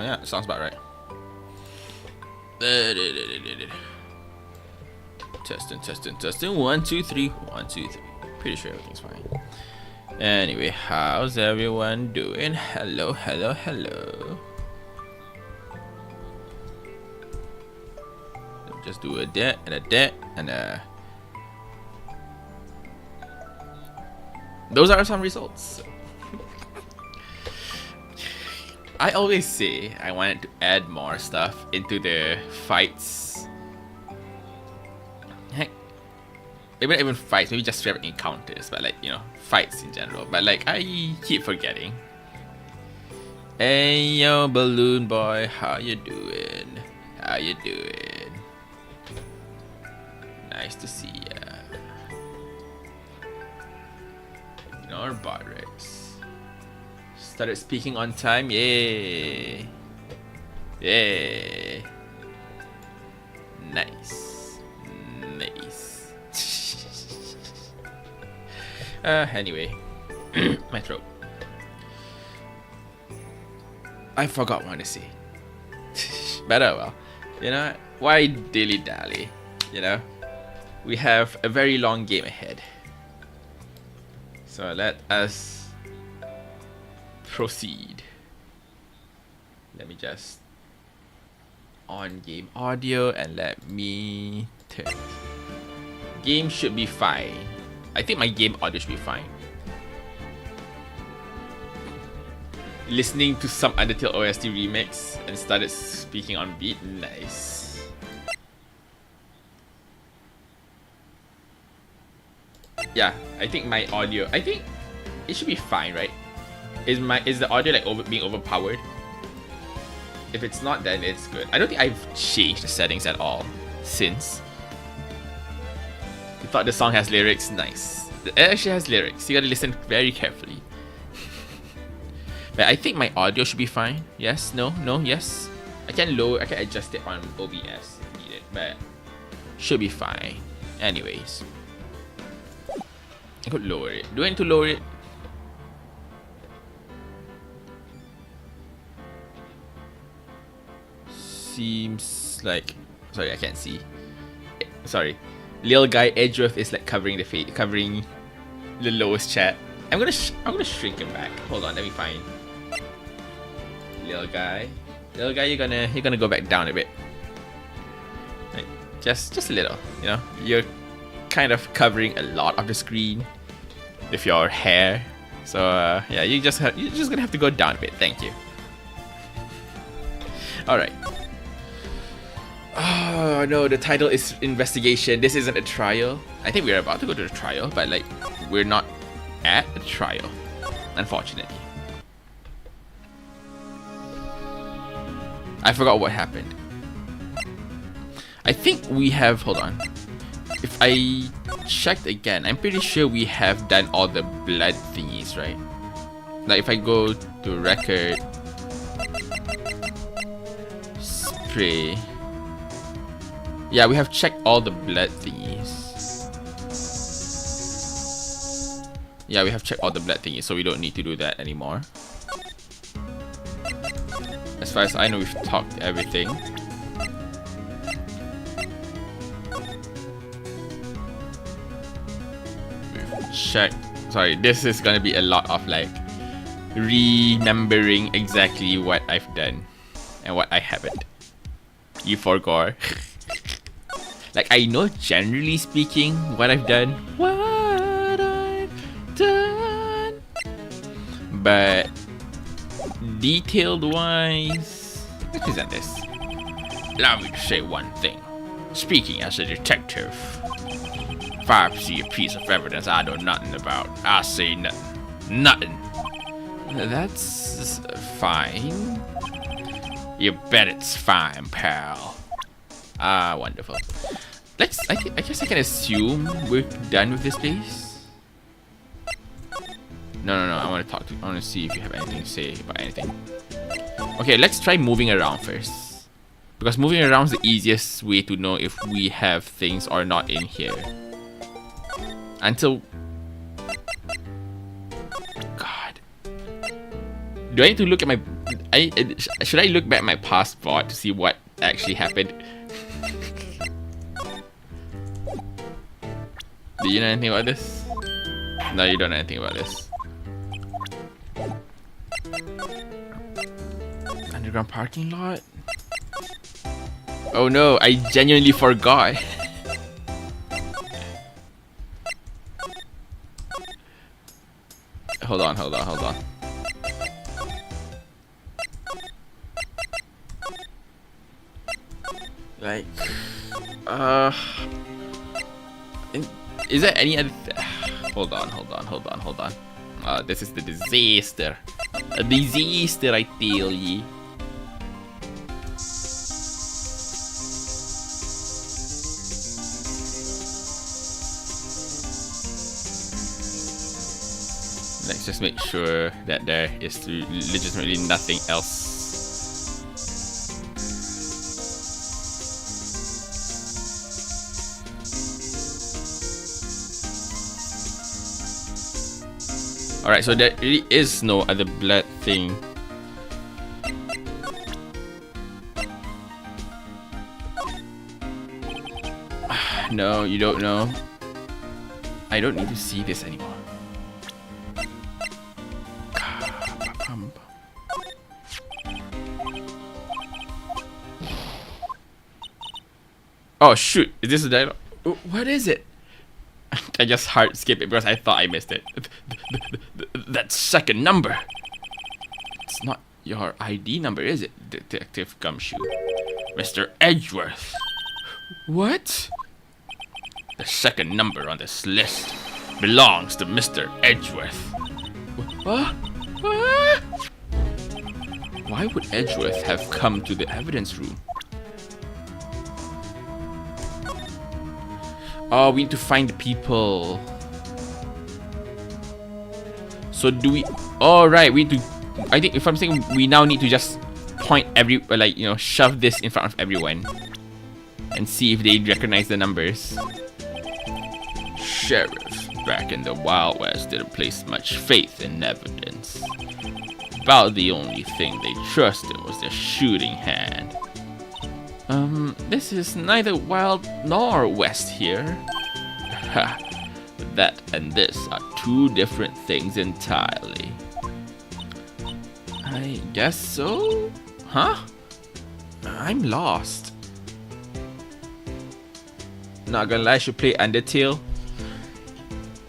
Yeah, sounds about right. Testing. 1, 2, 3. 1, 2, 3. Pretty sure everything's fine. Anyway, how's everyone doing? Hello. Just do a that and a that and a. Those are some results. I always say I wanted to add more stuff into the fights. Heck, maybe not even fights, maybe just favorite encounters, but like, you know, fights in general. But like, I keep forgetting. Hey yo, balloon boy, how you doing? Nice to see ya. Ignore Bodrex. Started speaking on time, yay! Nice. Anyway, my throat. I forgot what to say. But oh well, you know, why dilly dally? You know, we have a very long game ahead. So let us proceed. Let me just on game audio and let me turn. Game should be fine. I think my game audio should be fine. Listening to some Undertale OST remix and started speaking on beat. Nice. Yeah, I think my audio. I think it should be fine, right? Is the audio like being overpowered? If it's not, then it's good. I don't think I've changed the settings at all since. You thought the song has lyrics? Nice. It actually has lyrics. You gotta listen very carefully. But I think my audio should be fine. Yes, no, yes. I can adjust it on OBS if needed, but should be fine. Anyways. I could lower it. Do I need to lower it? Seems like, sorry, I can't see. Sorry, little guy Edgeworth is like covering the face, covering the lowest chat. I'm gonna shrink him back. Hold on, let me find little guy. You're gonna go back down a bit. Like, just a little. You know, you're kind of covering a lot of the screen with your hair. So yeah, you're just gonna have to go down a bit. Thank you. All right. Oh no, the title is investigation. This isn't a trial. I think we're about to go to the trial, but like, we're not at the trial, unfortunately. I forgot what happened. I think we have, hold on. If I checked again, I'm pretty sure we have done all the blood thingies, right? Like if I go to record, spray. Yeah, we have checked all the blood thingies. Yeah, we have checked all the blood thingies, so we don't need to do that anymore. As far as I know, we've talked everything. We've checked. Sorry, this is gonna be a lot of like remembering exactly what I've done and what I haven't. You forgot. Like, I know generally speaking what I've done. But detailed wise, let's present this. Allow me to say one thing. Speaking as a detective, if I see a piece of evidence I know nothing about, I say nothing. Nothing. That's fine. You bet it's fine, pal. Ah, wonderful. I guess I can assume we're done with this place. No. I want to see if you have anything to say about anything. Okay, let's try moving around first, because moving around is the easiest way to know if we have things or not in here. Until Do I need to look at my... should I look back at my passport to see what actually happened? Do you know anything about this? No, you don't know anything about this. Underground parking lot? Oh no, I genuinely forgot. Hold on. Like, is there any other? Hold on. This is the disaster. A disaster, I tell ye. Let's just make sure that there is legitimately nothing else. Alright, so there really is no other blood thing. No, you don't know. I don't need to see this anymore. Oh shoot, is this a dialogue? What is it? I just hard skip it because I thought I missed it. That second number. It's not your ID number, is it, Detective Gumshoe? Mr. Edgeworth. What? The second number on this list belongs to Mr. Edgeworth. What? Why would Edgeworth have come to the evidence room? Oh, we need to find the people. So do we? Oh, right. We need to. I think if I'm saying we now need to just point shove this in front of everyone and see if they recognize the numbers. Sheriffs back in the Wild West didn't place much faith in evidence. About the only thing they trusted was their shooting hand. This is neither Wild nor West here. Ha, that and this are two different things entirely. I guess so? Huh? I'm lost. Not gonna lie, I should play Undertale.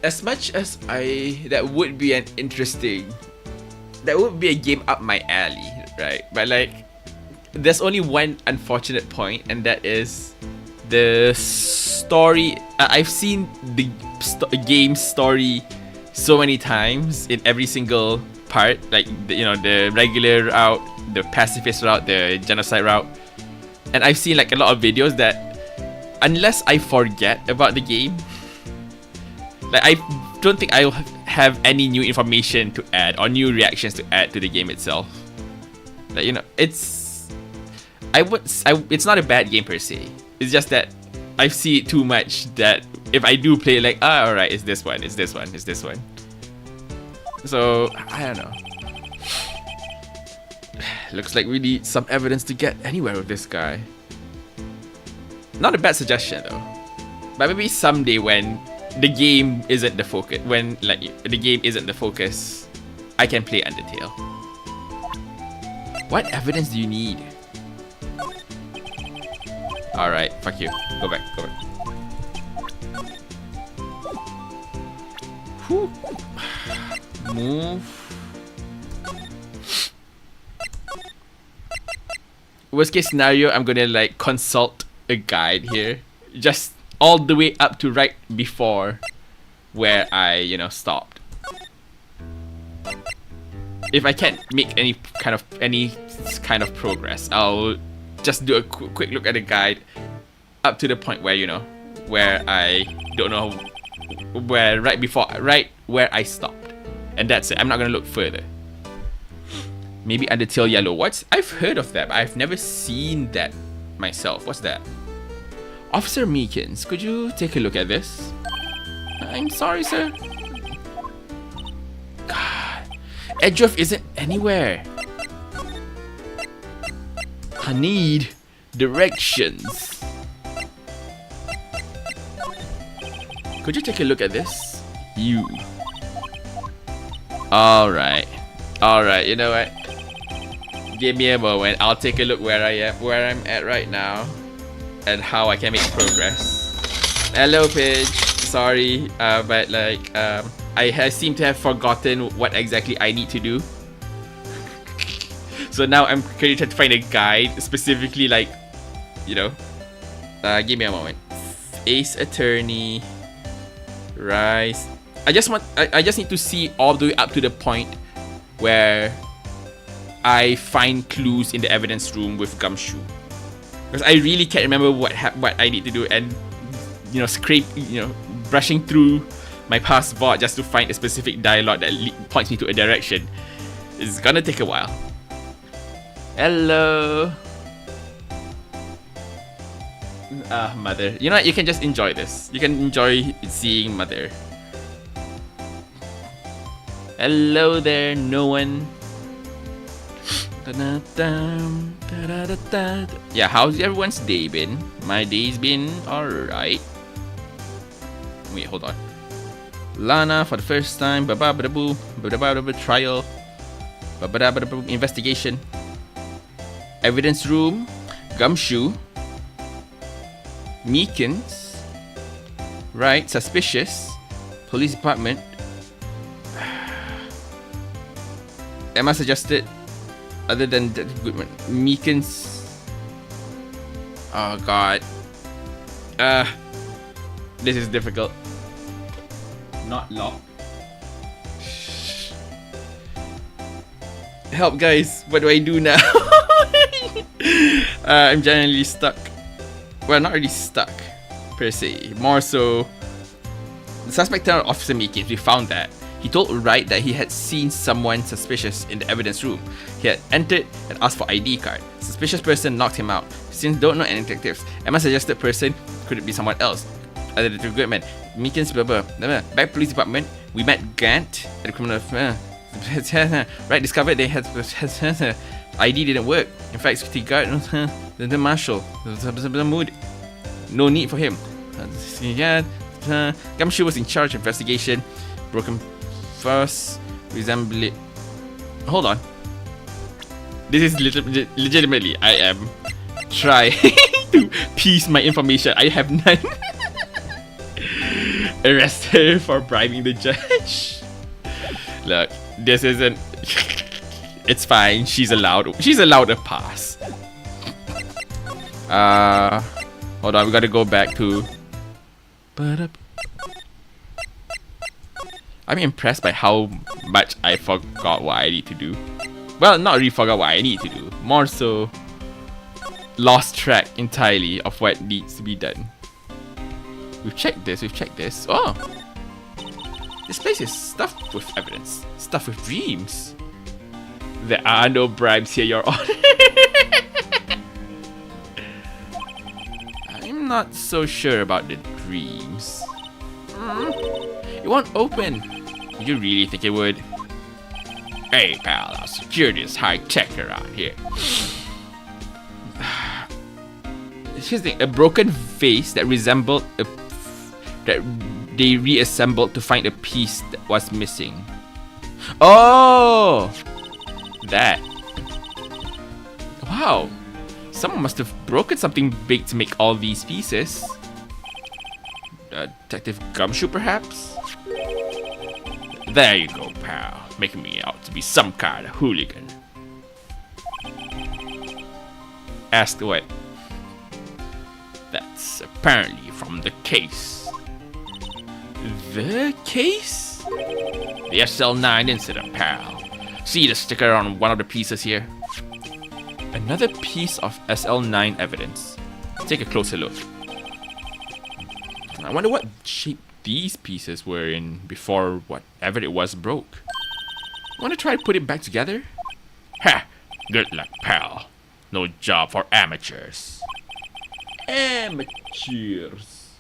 As much as that would be a game up my alley, right? But like, there's only one unfortunate point, and that is the story. I've seen the game story so many times in every single part, like the regular route, the pacifist route, the genocide route, and I've seen like a lot of videos that unless I forget about the game, like I don't think I'll have any new information to add or new reactions to add to the game itself. Like it's not a bad game per se. It's just that I see it too much that if I do play, like, alright, it's this one. So, I don't know. Looks like we need some evidence to get anywhere with this guy. Not a bad suggestion though. But maybe someday when the game isn't the focus, I can play Undertale. What evidence do you need? Alright, fuck you. Go back. Whew. Move. Worst case scenario, I'm gonna like consult a guide here. Just all the way up to right before where I, stopped. If I can't make any kind of progress, I'll just do a quick look at the guide up to the point where where I don't know right where I stopped, and that's it. I'm not gonna look further. Maybe Undertale Yellow. I've heard of that, but I've never seen that myself. What's that? Officer Meekins, could you take a look at this? I'm sorry, sir. God, Edgeworth isn't anywhere. I need directions. Could you take a look at this? You. Alright. Alright, you know what? Give me a moment. I'll take a look where I'm at right now. And how I can make progress. Hello, Pidge. Sorry, but like, I seem to have forgotten what exactly I need to do. So now I'm currently trying to find a guide, specifically like, you know. Give me a moment. Ace Attorney. Rise. I just need to see all the way up to the point where I find clues in the evidence room with Gumshoe. Because I really can't remember what I need to do, and you know, brushing through my passport just to find a specific dialogue that points me to a direction is gonna take a while. Hello. Mother. You know what? You can just enjoy this. You can enjoy seeing Mother. Hello there, no one. Yeah, how's everyone's day been? My day's been alright. Wait, hold on. Lana for the first time. Trial. Investigation. Evidence room. Gumshoe. Meekins. Right, suspicious. Police department. Emma suggested, other than Goodman, Meekins. Oh god. This is difficult. Not locked. Help, guys. What do I do now? I'm generally stuck. Well, not really stuck, per se. More so, the suspect turned out Officer Meekins. We found that. He told Wright that he had seen someone suspicious in the evidence room. He had entered and asked for ID card. Suspicious person knocked him out. Since don't know any detectives, Emma suggested person could it be someone else other than the Goodman. Meekins, back police department. We met Gant at the criminal. Wright discovered they had ID didn't work. In fact, security guard, the marshal, the mood. No need for him. Gumshoe was in charge of investigation. Broken first resemble. Hold on. This is legitimately. I am trying to piece my information. I have none. Arrested for bribing the judge. Look, this isn't. It's fine. She's allowed a pass. Hold on. We gotta go back to. I'm impressed by how much I forgot what I need to do. Well, not really forgot what I need to do. More so, lost track entirely of what needs to be done. We've checked this. Oh! This place is stuffed with evidence. Stuffed with dreams. There are no bribes here, Your Honor. I'm not so sure about the dreams. It won't open. You really think it would? Hey pal, I'll secure this high tech around here. Here's the thing, a broken vase that resembled that they reassembled to find a piece that was missing. Oh, that. Wow, someone must have broken something big to make all these pieces. Detective Gumshoe, perhaps? There you go, pal. Making me out to be some kind of hooligan. Asked what? That's apparently from the case. The case? The SL9 incident, pal. See the sticker on one of the pieces here? Another piece of SL9 evidence. Take a closer look. I wonder what shape these pieces were in before whatever it was broke. Want to try to put it back together? Ha! Good luck, pal. No job for amateurs. Amateurs.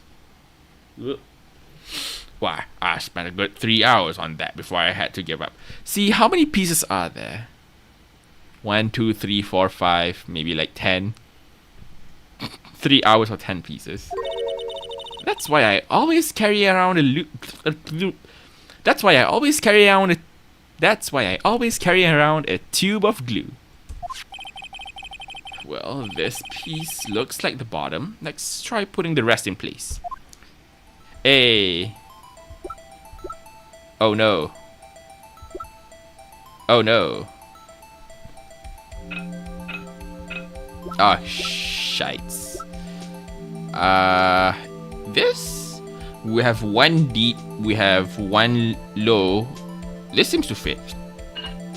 Why, I spent a good 3 hours on that before I had to give up. See, how many pieces are there? 1, 2, 3, 4, 5, maybe like 10. 3 hours or 10 pieces. That's why I always carry around a loop. That's why I always carry around a. That's why I always carry around a tube of glue. Well, this piece looks like the bottom. Let's try putting the rest in place. Hey. Oh no. Oh no. Ah, shites. This? We have one deep, we have one low. This seems to fit.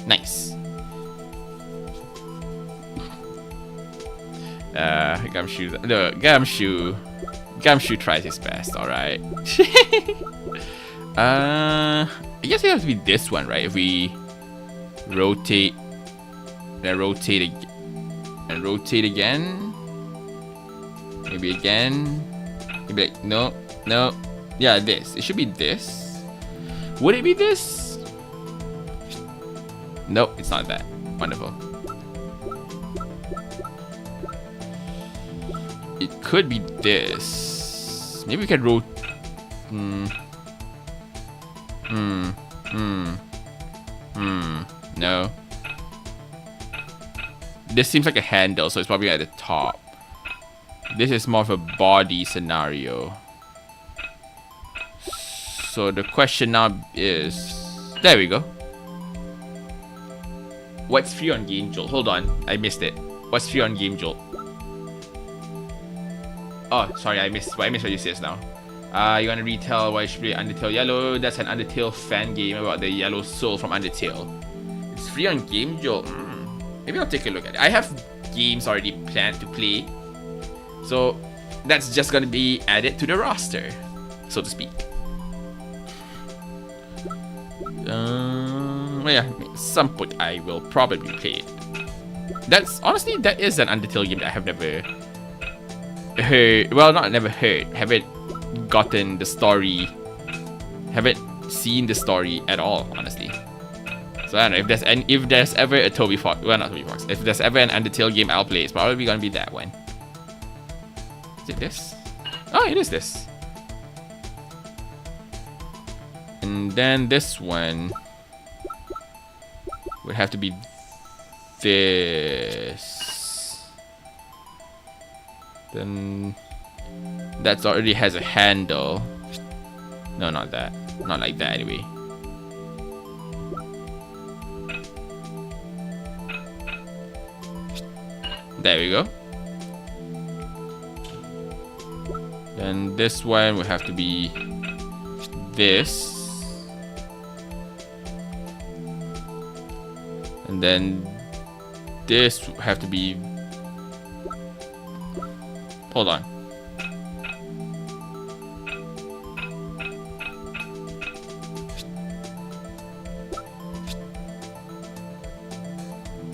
Nice. Gumshoe. No, Gumshoe. Gumshoe tries his best, alright. I guess it has to be this one, right? If we rotate, then rotate and rotate again. Maybe again. Maybe like, no, no. Yeah, this. It should be this. Would it be this? Nope, it's not that. Wonderful. It could be this. Maybe we can rotate. No. This seems like a handle, so it's probably at the top. This is more of a body scenario. So the question now is... There we go. What's free on Game Jolt? Hold on, I missed it. What's free on Game Jolt? Oh, sorry, I missed what you said now. You wanna retell why you should play Undertale Yellow? That's an Undertale fan game about the yellow soul from Undertale. It's free on Game Jolt. Maybe I'll take a look at it. I have games already planned to play, so that's just gonna be added to the roster, so to speak. Yeah, some point I will probably play it. That's honestly, that is an Undertale game that I have never heard. Well, not never heard. Haven't gotten the story. Haven't seen the story at all, honestly. So I don't know if there's ever a Toby Fox. Well, not Toby Fox. If there's ever an Undertale game I'll play, it's probably gonna be that one. Is it this? Oh, it is this. And then this one would have to be this. Then that already has a handle. No, not that. Not like that anyway. There we go. Then this one would have to be this. And then this would have to be... Hold on.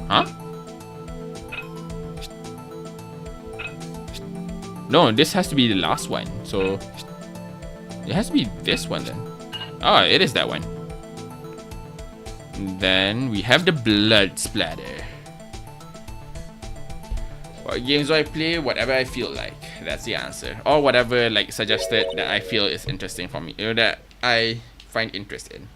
Huh? No, this has to be the last one. So it has to be this one then. Oh, it is that one. And then we have the blood splatter. What games do I play? Whatever I feel like. That's the answer. Or whatever like suggested that I feel is interesting for me. Or that I find interest in.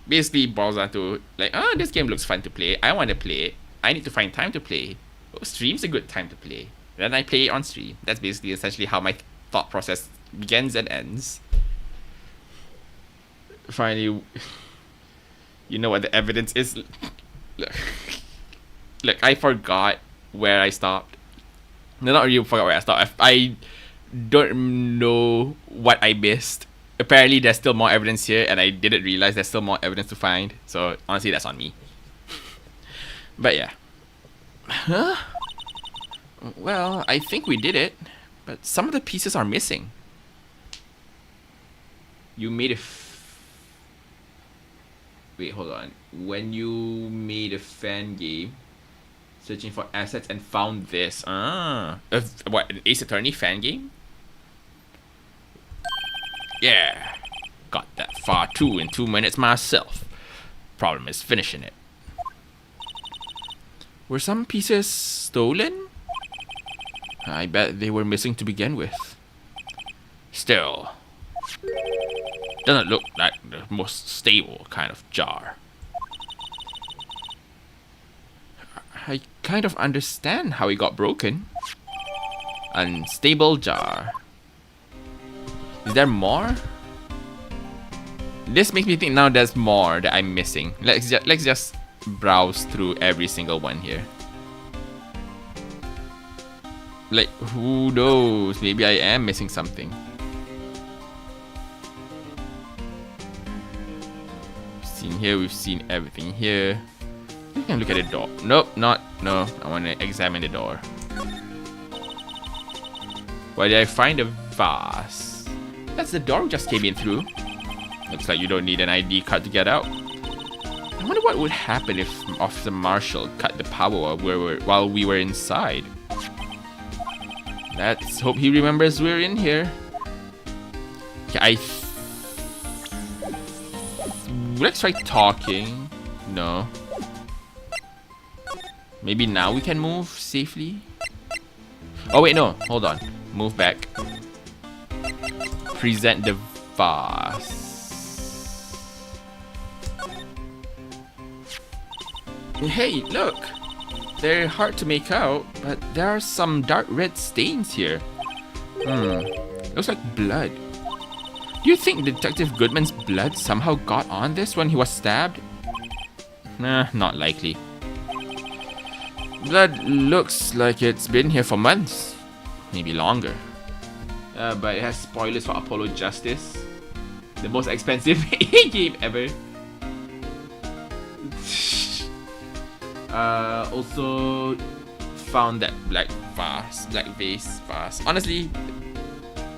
Basically boils down to like, oh, this game looks fun to play. I want to play it. I need to find time to play. Oh, stream's a good time to play. Then I play it on stream. That's basically essentially how my thought process begins and ends. Finally, you know what the evidence is? Look, I forgot where I stopped. No, not really forgot where I stopped. I don't know what I missed. Apparently, there's still more evidence here, and I didn't realize there's still more evidence to find. So, honestly, that's on me. But yeah. Huh? Well, I think we did it. But some of the pieces are missing. You made a... Wait, hold on. When you made a fan game, searching for assets and found this. What, an Ace Attorney fan game? Yeah. got that far too in 2 minutes myself. Problem is finishing it. Were some pieces stolen? I bet they were missing to begin with. Still, doesn't look like the most stable kind of jar. I kind of understand how it got broken. Unstable jar. Is there more? This makes me think now there's more that I'm missing. Let's just browse through every single one here. Like, who knows? Maybe I am missing something. Seen here, we've seen everything here. We can look at the door. Nope, no. I want to examine the door. Why did I find a vase? That's the door we just came in through. Looks like you don't need an ID card to get out. I wonder what would happen if Officer Marshall cut the power while we were inside. Let's hope he remembers we're in here. Okay, let's try talking. No. Maybe now we can move safely. Oh wait, no. Hold on. Move back. Present the vase. Hey, look. They're hard to make out, but there are some dark red stains here. Looks like blood. Do you think Detective Goodman's blood somehow got on this when he was stabbed? Nah, not likely. Blood looks like it's been here for months. Maybe longer. But it has spoilers for Apollo Justice. The most expensive game ever. Also found that black vase. Honestly,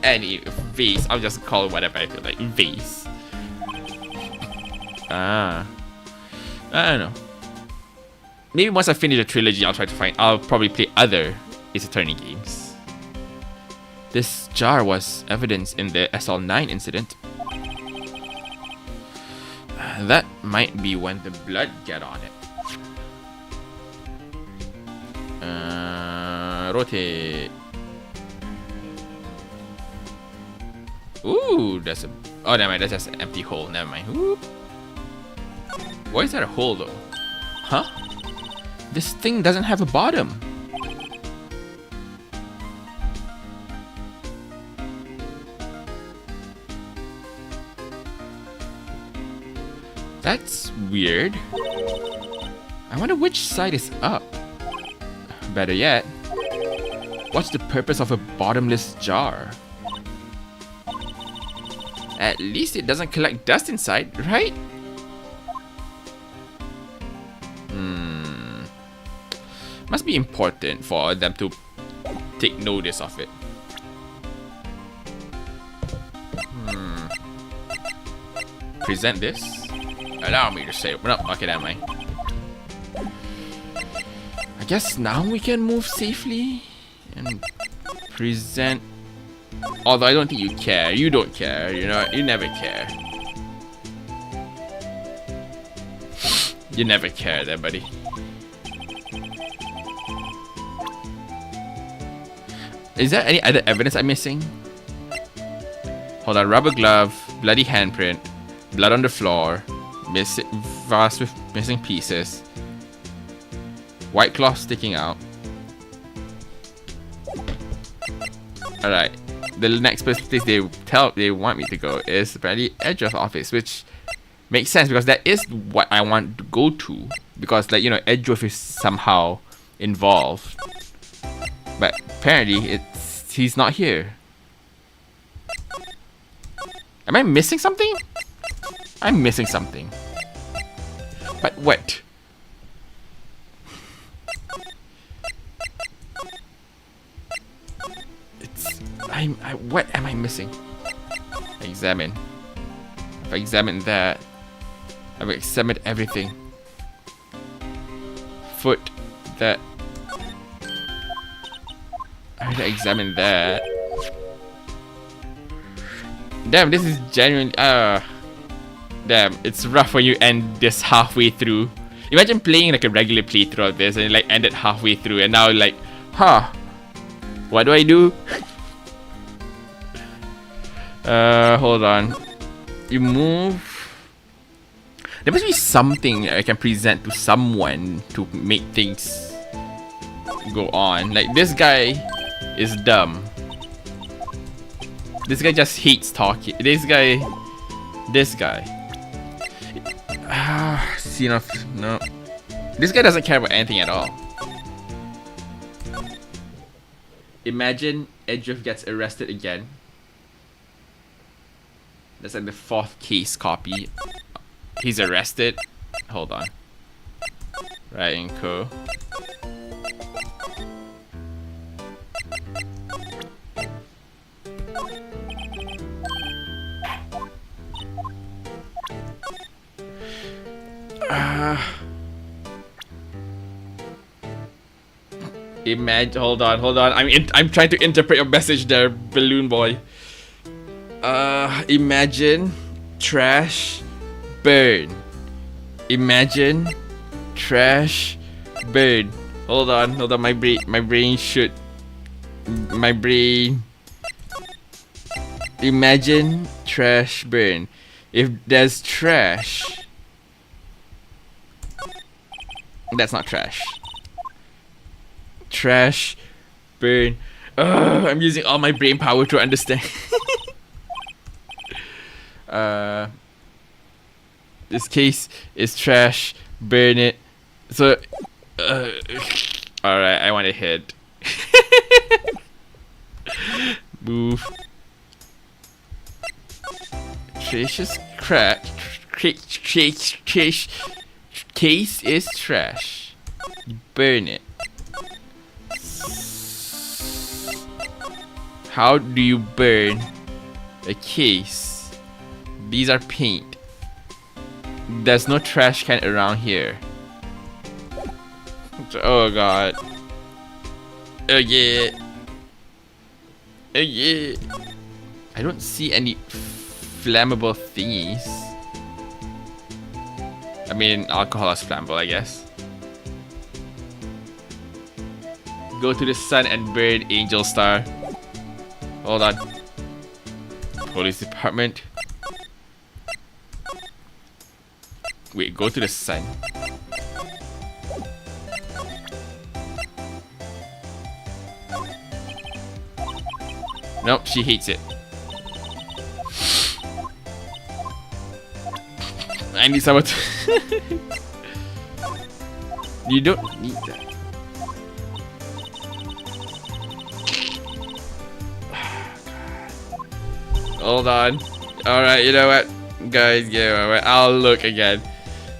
any vase, I'll just call it whatever I feel like. Vase. I don't know. Maybe once I finish the trilogy, I'll probably play other Ace Attorney games. This jar was evidence in the SL9 incident. That might be when the blood got on it. Rotate. Ooh, that's a... Oh, never mind. That's just an empty hole. Never mind. Whoop. Why is that a hole, though? Huh? This thing doesn't have a bottom. That's weird. I wonder which side is up. Better yet, what's the purpose of a bottomless jar? At least it doesn't collect dust inside, right? Must be important for them to take notice of it. Present this. Allow me to say... No, okay, never mind. I guess now we can move safely and present. Although I don't think you care. You don't care. You know, you never care. You never care there, buddy. Is there any other evidence I'm missing? Hold on. Rubber glove, bloody handprint, blood on the floor, vase with missing pieces, white cloth sticking out. Alright. The next place they want me to go is apparently Edgeworth office, which makes sense because that is what I want to go to. Because, like, you know, Edgeworth is somehow involved. But apparently he's not here. Am I missing something? I'm missing something. But what? What am I missing? Examine. If I examine that, I've examined everything. Foot, that. I had to examine that. Damn, this is genuinely damn, it's rough when you end this halfway through. Imagine playing like a regular playthrough of this and it like ended halfway through and now like, what do I do? Hold on. You move. There must be something I can present to someone to make things go on. Like, this guy is dumb. This guy just hates talking. This guy. See enough. No. This guy doesn't care about anything at all. Imagine Edgeworth gets arrested again. That's like the 4th case copy. He's arrested. Hold on. Right and co. Imagine. Hold on. I'm trying to interpret your message there, balloon boy. Imagine trash burn. Imagine trash burn. Hold on. My brain should. Imagine trash burn. If there's trash, that's not trash. Trash burn. I'm using all my brain power to understand. This case is trash. Burn it. So, alright, I want to hit. Move. Trash is crack. Case is trash. Burn it. How do you burn a case? These are paint. There's no trash can around here. Oh god. Oh yeah. Oh yeah. I don't see any flammable thingies. I mean, alcohol is flammable, I guess. Go to the sun and burn Angel Star. Hold on. Police department. Wait, go to the sun. Nope, she hates it. I need someone to... You don't need that. Hold on. Alright, you know what? Guys, yeah, I'll look again.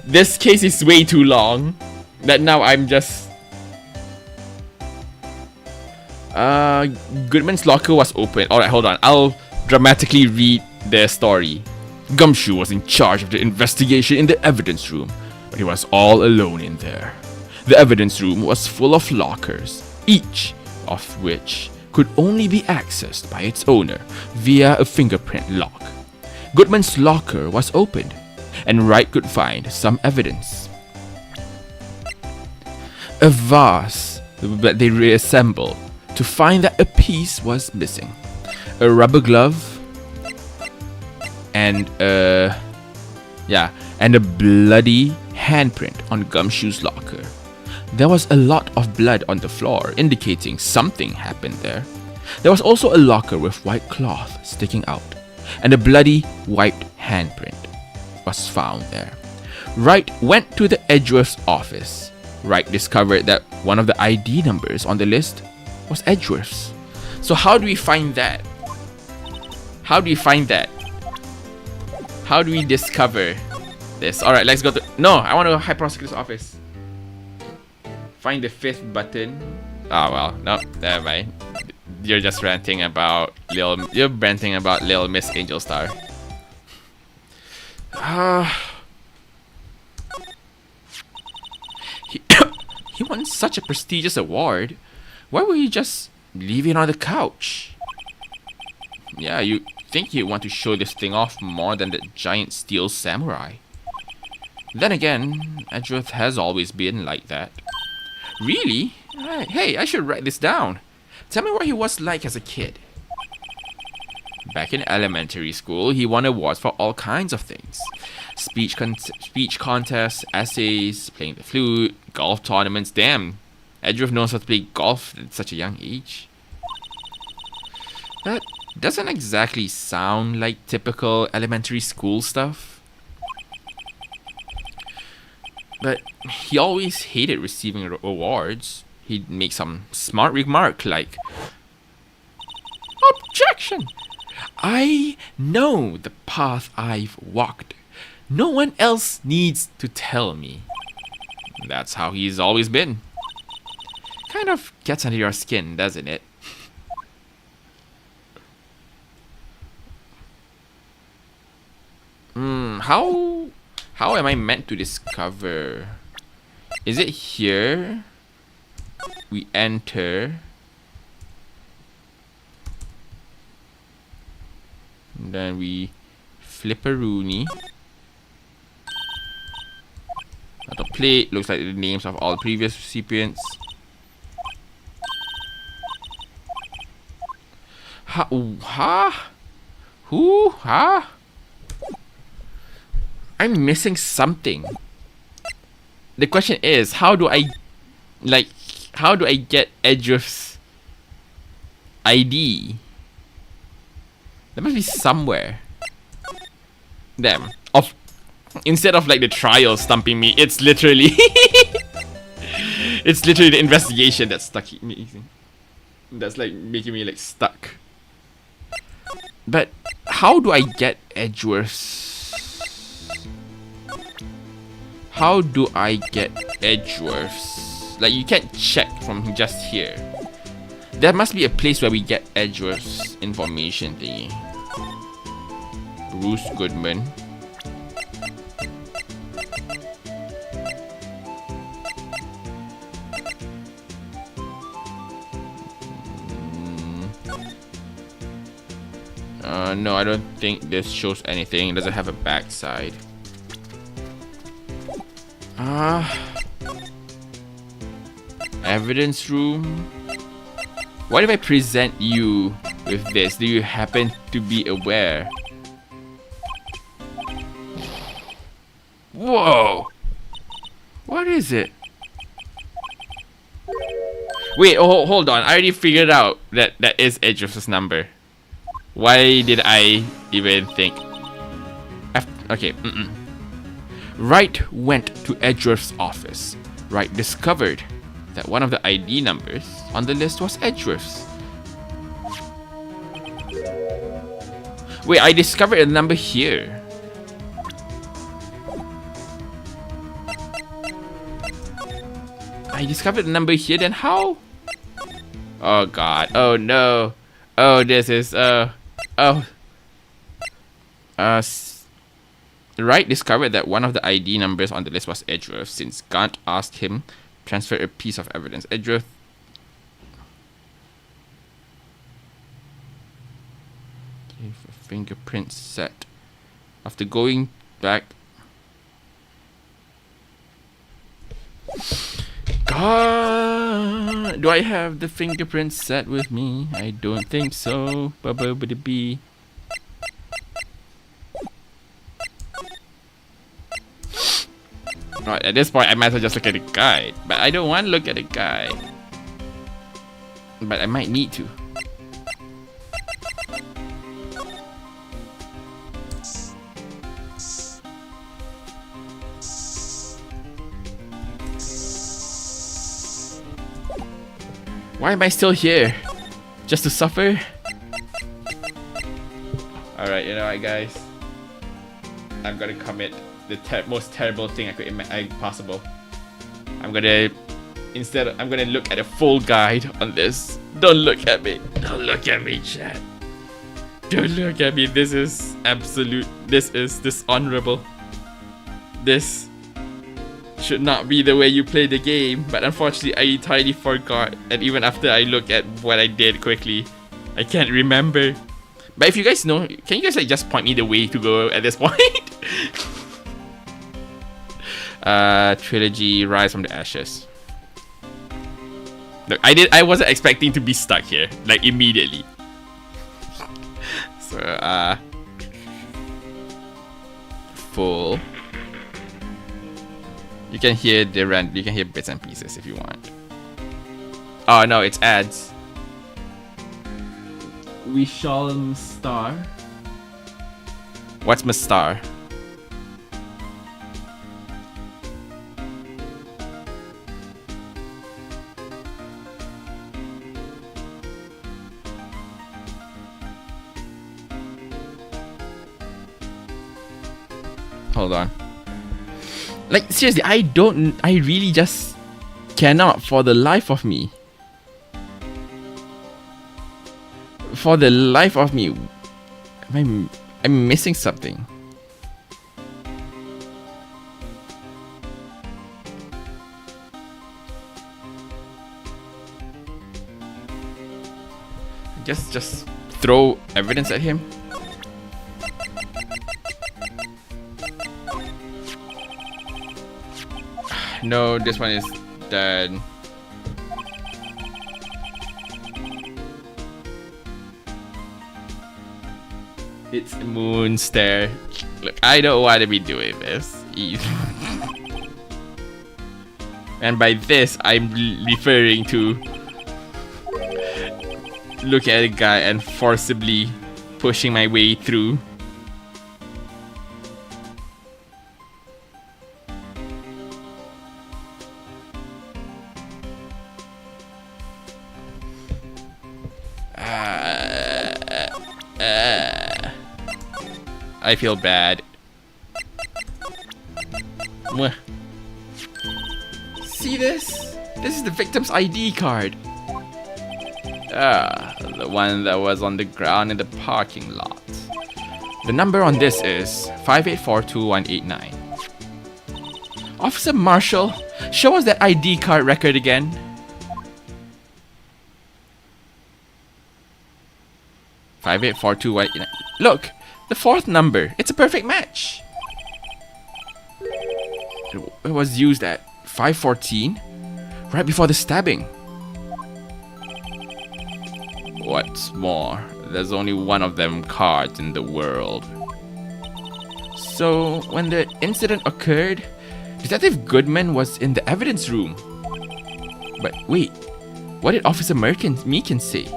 This case is way too long. That now I'm just... Goodman's locker was open. Alright, hold on. I'll dramatically read their story. Gumshoe was in charge of the investigation in the evidence room, but he was all alone in there. The evidence room was full of lockers, each of which could only be accessed by its owner via a fingerprint lock. Goodman's locker was opened, and Wright could find some evidence. A vase that they reassembled to find that a piece was missing. A rubber glove and a bloody handprint on Gumshoe's locker. There was a lot of blood on the floor, indicating something happened there. There was also a locker with white cloth sticking out, and a bloody wiped handprint was found there. Wright went to the Edgeworth's office. Wright discovered that one of the ID numbers on the list was Edgeworth's. So how do we find that? How do we find that? How do we discover this? Alright, let's go to... No, I want to go to High Prosecutor's office. Find the 5th button. Oh well, no, never mind. You're just ranting about Little Miss Angel Star. He won such a prestigious award. Why would you just leave it on the couch? Yeah, you think he'd want to show this thing off more than the giant steel samurai. Then again, Edgeworth has always been like that. Really? Hey, I should write this down. Tell me what he was like as a kid. Back in elementary school, he won awards for all kinds of things. Speech contests, essays, playing the flute, golf tournaments. Damn, Edgeworth knows how to play golf at such a young age. That doesn't exactly sound like typical elementary school stuff. But he always hated receiving awards. He'd make some smart remark like, "Objection! I know the path I've walked. No one else needs to tell me." That's how he's always been. Kind of gets under your skin, doesn't it? How am I meant to discover? Is it here? We enter. And then we flip a Rooney. At the plate, looks like the names of all previous recipients. I'm missing something. The question is, how do I get Edgeworth's ID? There must be somewhere. Damn. Instead of like the trial stumping me, it's literally it's literally the investigation that's stuck me. That's like making me like stuck. But how do I get Edgeworth's? How do I get Edgeworth's? Like, you can't check from just here. There must be a place where we get Edgeworth's information thingy. Bruce Goodman. No, I don't think this shows anything. It doesn't have a backside. Evidence room. What if I present you with this? Do you happen to be aware? Whoa! What is it? Wait, hold on. I already figured out that that is Edgeworth's number. Why did I even think? Okay. Wright went to Edgeworth's office. Wright discovered that one of the ID numbers on the list was Edgeworth's. Wait, I discovered a number here. I discovered a number here, then how? Oh god, oh no. Oh, this is, Wright discovered that one of the ID numbers on the list was Edgeworth. Since Gant asked him to transfer a piece of evidence, Edgeworth gave a fingerprint set. After going back, God, do I have the fingerprint set with me? I don't think so. Ba-ba-ba-da-bee. Right, at this point, I might as well just look at the guide. But I don't want to look at the guide. But I might need to. Why am I still here? Just to suffer? Alright, you know what, guys? I'm gonna commit the most terrible thing I could possible. I'm gonna look at a full guide on this. Don't look at me. Don't look at me, chat. Don't look at me. This is absolute. This is dishonorable. This should not be the way you play the game. But unfortunately, I entirely forgot. And even after I look at what I did quickly, I can't remember. But if you guys know, can you guys like just point me the way to go at this point? Trilogy, Rise from the Ashes. Look, I wasn't expecting to be stuck here, like immediately. So, full. You can hear you can hear bits and pieces if you want. Oh no, it's ads. We shall star. What's my star? Hold on. Like, seriously, I really just cannot for the life of me. For the life of me. I'm missing something. Just throw evidence at him. No, this one is dead. It's a moon stare. Look, I don't want to be doing this. And by this, I'm referring to looking at a guy and forcibly pushing my way through. I feel bad. Mwah. See this? This is the victim's ID card. The one that was on the ground in the parking lot. The number on this is 5842189. Officer Marshall, show us that ID card record again. Look, the fourth number. It's a perfect match. It was used at 5:14, right before the stabbing. What's more, there's only one of them cards in the world. So, when the incident occurred, Detective Goodman was in the evidence room. But wait, what did Officer Meekin say?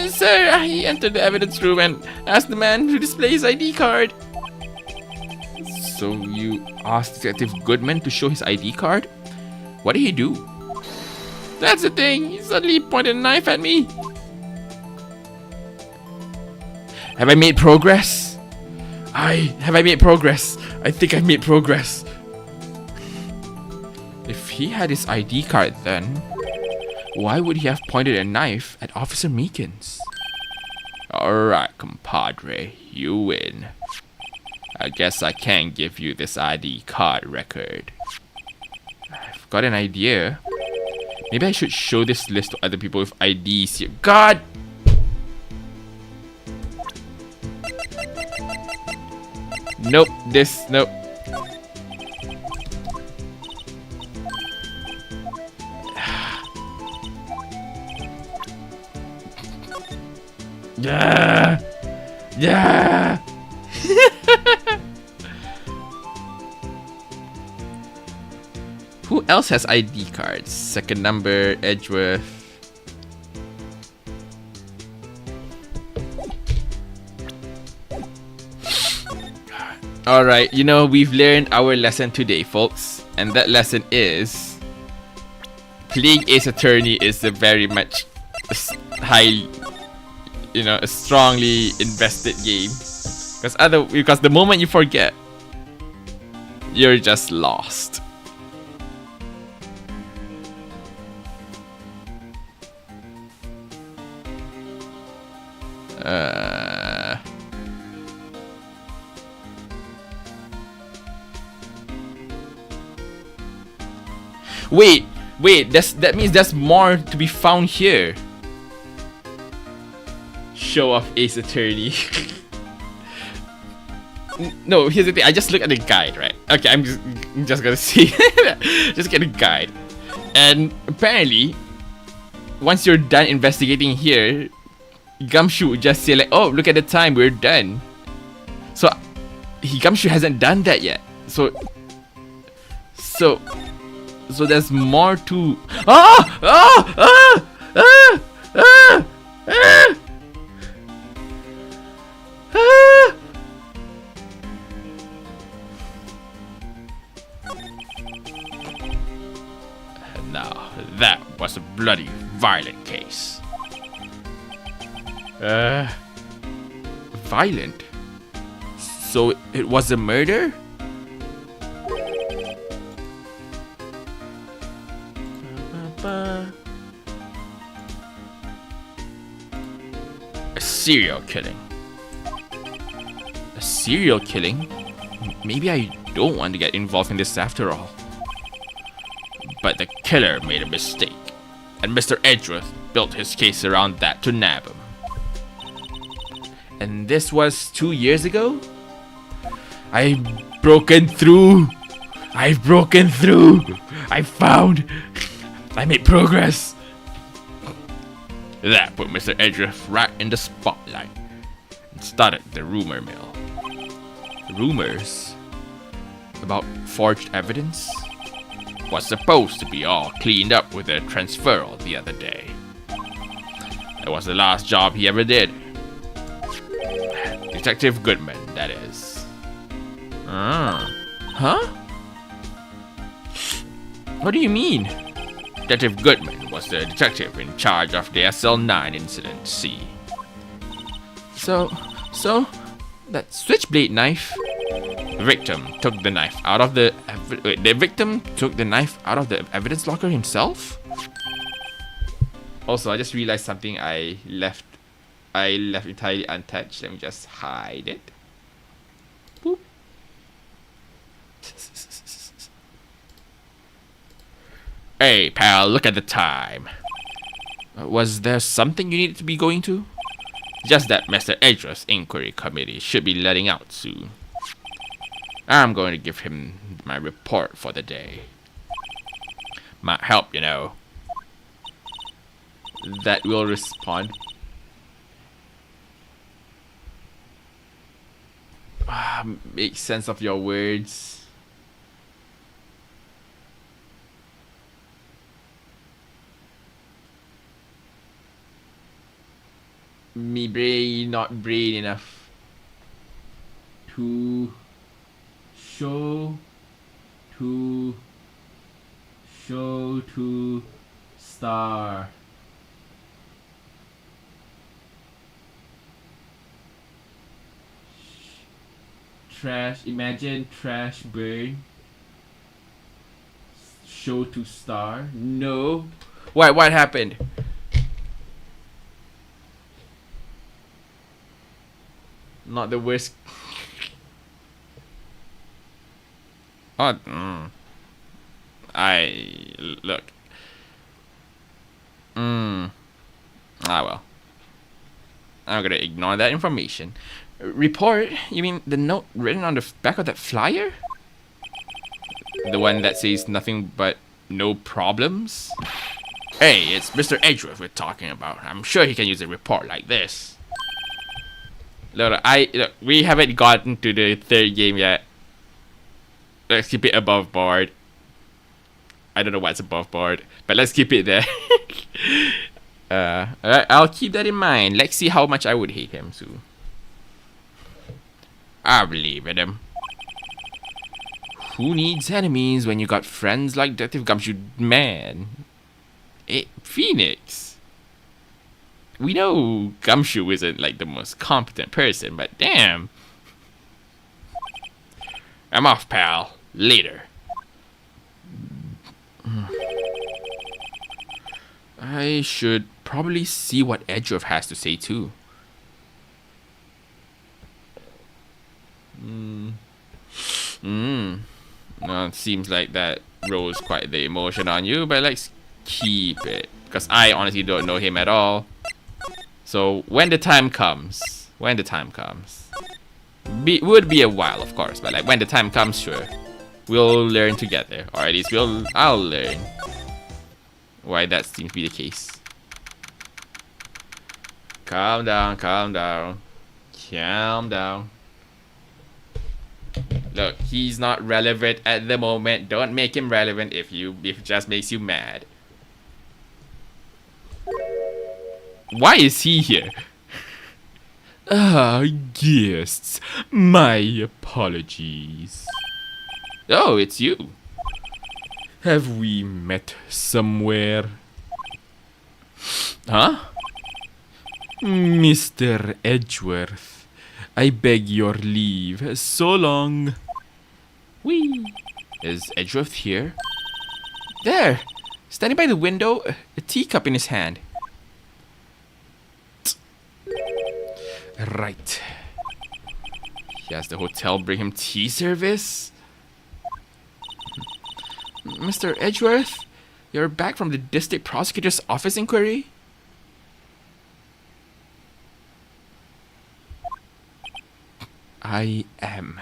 Sir, he entered the evidence room and asked the man to display his ID card. So you asked Detective Goodman to show his ID card? What did he do? That's the thing, he suddenly pointed a knife at me. Have I made progress? Have I made progress? I think I've made progress. If he had his ID card then, why would he have pointed a knife at Officer Meekins? Alright, compadre, you win. I guess I can't give you this ID card record. I've got an idea. Maybe I should show this list to other people with IDs here. God! Nope, nope. Yeah! Yeah! Who else has ID cards? Second number, Edgeworth. Alright, you know, we've learned our lesson today, folks. And that lesson is playing Ace Attorney is a very much high, you know, a strongly invested game. Because the moment you forget, you're just lost. Wait, that means there's more to be found here. show off Ace Attorney. No, here's the thing. I just look at the guide, right? Okay, I'm just gonna see. Just get a guide. And apparently, once you're done investigating here, Gumshoe would just say like, oh, look at the time, we're done. So, Gumshoe hasn't done that yet. So there's more to... Now, that was a bloody violent case. Violent? So it was a murder? A serial killing. A serial killing? Maybe I don't want to get involved in this after all. But the killer made a mistake, and Mr. Edgeworth built his case around that to nab him. And this was 2 years ago? I've broken through! I made progress! That put Mr. Edgeworth right in the spotlight and started the rumor mill. Rumors about forged evidence was supposed to be all cleaned up with a transferal the other day. It was the last job he ever did. Detective Goodman, that is. Huh? What do you mean? Detective Goodman was the detective in charge of the SL9 incident, see. So, that switchblade knife? The victim took the knife out of the evidence locker himself? Also, I just realized something I left entirely untouched. Let me just hide it. Boop. Hey, pal, look at the time. Was there something you needed to be going to? Just that Mr. Edgeworth's inquiry committee should be letting out soon. I'm going to give him my report for the day. Might help, you know. That will respond. Make sense of your words. Me brain not brain enough to show to star. Trash, imagine trash burn. Show to star. No. What happened? Not the worst. Oh, look. Well. I'm gonna ignore that information. Report? You mean the note written on the back of that flyer? The one that says nothing but no problems? Hey, it's Mr. Edgeworth we're talking about. I'm sure he can use a report like this. Look, we haven't gotten to the third game yet. Let's keep it above board. I don't know what's above board, but let's keep it there. Alright, I'll keep that in mind. Let's see how much I would hate him soon. I believe in him. Who needs enemies when you got friends like Detective Gumshoe? Man. Phoenix. We know Gumshoe isn't like the most competent person, but damn. I'm off, pal. Later. I should probably see what Edgeworth has to say too. Well, it seems like that rose quite the emotion on you, but let's keep it. Because I honestly don't know him at all. So when the time comes, would be a while, of course, but like when the time comes, sure, we'll learn together, or at least I'll learn why that seems to be the case. Calm down, calm down, calm down. Look, he's not relevant at the moment. Don't make him relevant if it just makes you mad. Why is he here? Ah, guests. My apologies. Oh, it's you. Have we met somewhere? Huh? Mr. Edgeworth, I beg your leave. So long. Whee! Is Edgeworth here? There! Standing by the window, a teacup in his hand. Right. He has the hotel bring him tea service? Mr. Edgeworth, you're back from the district prosecutor's office inquiry? I am.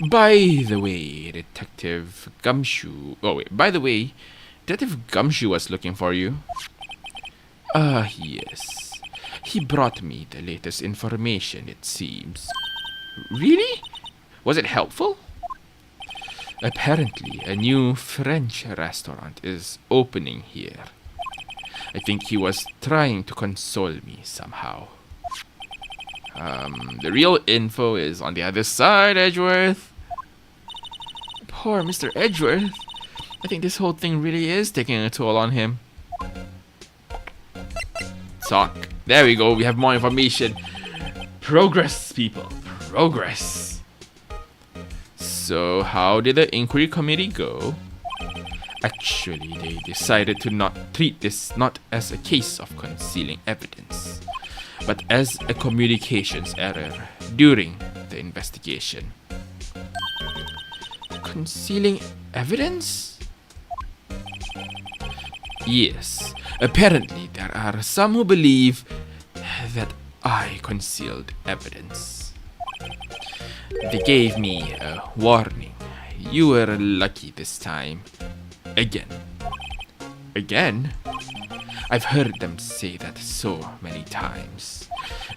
By the way, Detective Gumshoe... Oh, wait. By the way, Detective Gumshoe was looking for you. Ah, yes. He brought me the latest information, it seems. Really? Was it helpful? Apparently, a new French restaurant is opening here. I think he was trying to console me somehow. The real info is on the other side, Edgeworth. Poor Mr. Edgeworth. I think this whole thing really is taking a toll on him. Talk. There we go. We have more information. Progress, people. Progress. So, how did the inquiry committee go? Actually, they decided to not treat this not as a case of concealing evidence, but as a communications error during the investigation. Concealing evidence? Yes. Apparently, there are some who believe that I concealed evidence. They gave me a warning. You were lucky this time. Again. Again? I've heard them say that so many times.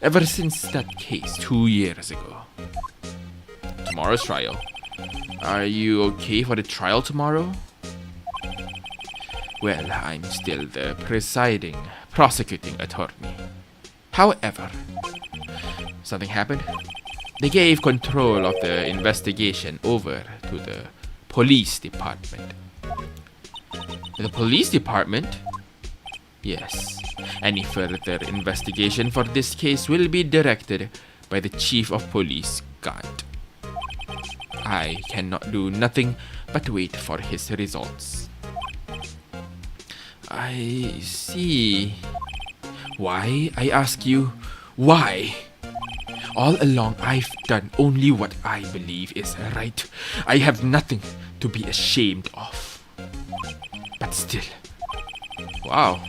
Ever since that case 2 years ago. Tomorrow's trial. Are you okay for the trial tomorrow? Well, I'm still the prosecuting attorney. However, something happened. They gave control of the investigation over to the police department. The police department? Yes. Any further investigation for this case will be directed by the Chief of Police, Gant. I cannot do nothing but wait for his results. I see. Why? I ask you, why? All along, I've done only what I believe is right. I have nothing to be ashamed of. But still, wow,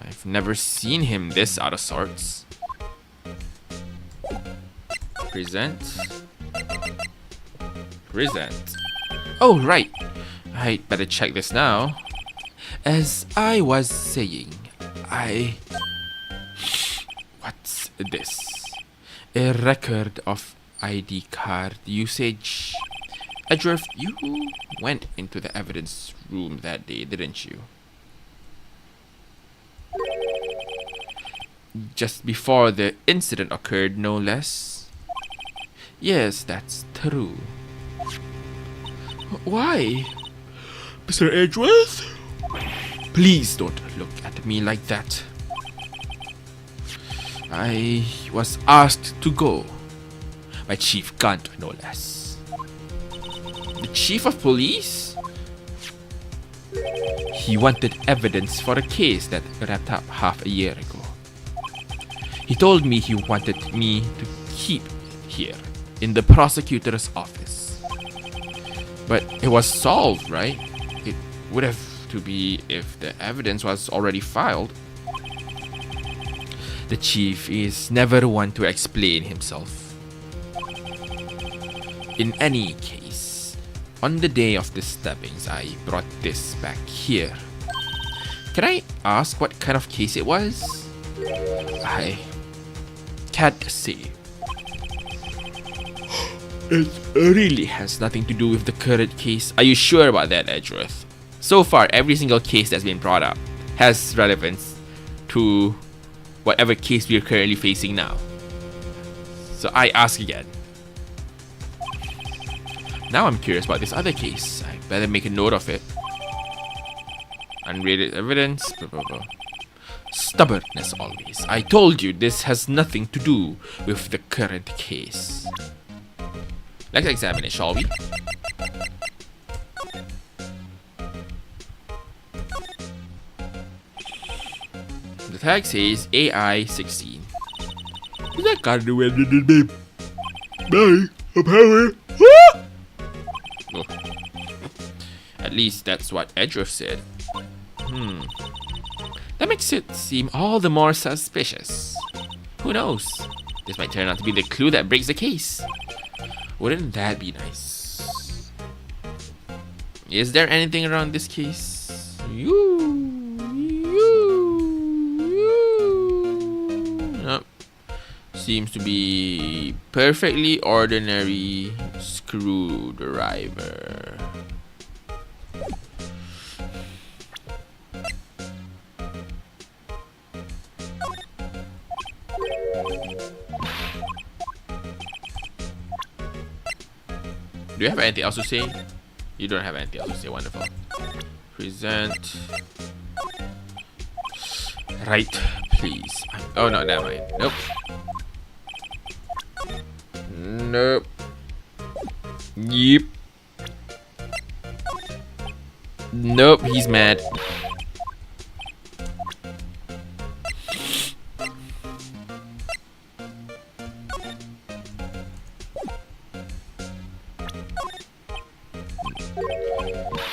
I've never seen him this out of sorts. Present. Oh, right. I'd better check this now. As I was saying, What's this? A record of ID card usage. Edgeworth, you went into the evidence room that day, didn't you? Just before the incident occurred, no less. Yes, that's true. Why? Mr. Edgeworth? Please don't look at me like that. I was asked to go by Chief Gant, no less. The Chief of Police? He wanted evidence for a case that wrapped up half a year ago. He told me he wanted me to keep it here in the prosecutor's office. But it was solved, right? It would have to be if the evidence was already filed. The chief is never one to explain himself. In any case, on the day of the stabbings, I brought this back here. Can I ask what kind of case it was? I can't say. It really has nothing to do with the current case. Are you sure about that, Edgeworth? So far, every single case that's been brought up has relevance to whatever case we are currently facing now. So I ask again. Now I'm curious about this other case. I better make a note of it. Unrated evidence. Blah, blah, blah. Stubbornness always. I told you this has nothing to do with the current case. Let's examine it, shall we? The tag says AI 16. Is that got to do with the name? Oh. At least that's what Edgeworth said. That makes it seem all the more suspicious. Who knows? This might turn out to be the clue that breaks the case. Wouldn't that be nice? Is there anything around this case? Nope. Seems to be perfectly ordinary screwdriver. Do you have anything else to say? You don't have anything else to say. Wonderful. Present. Right, please. Oh no, never mind. Nope. Nope. Yep. Nope, he's mad.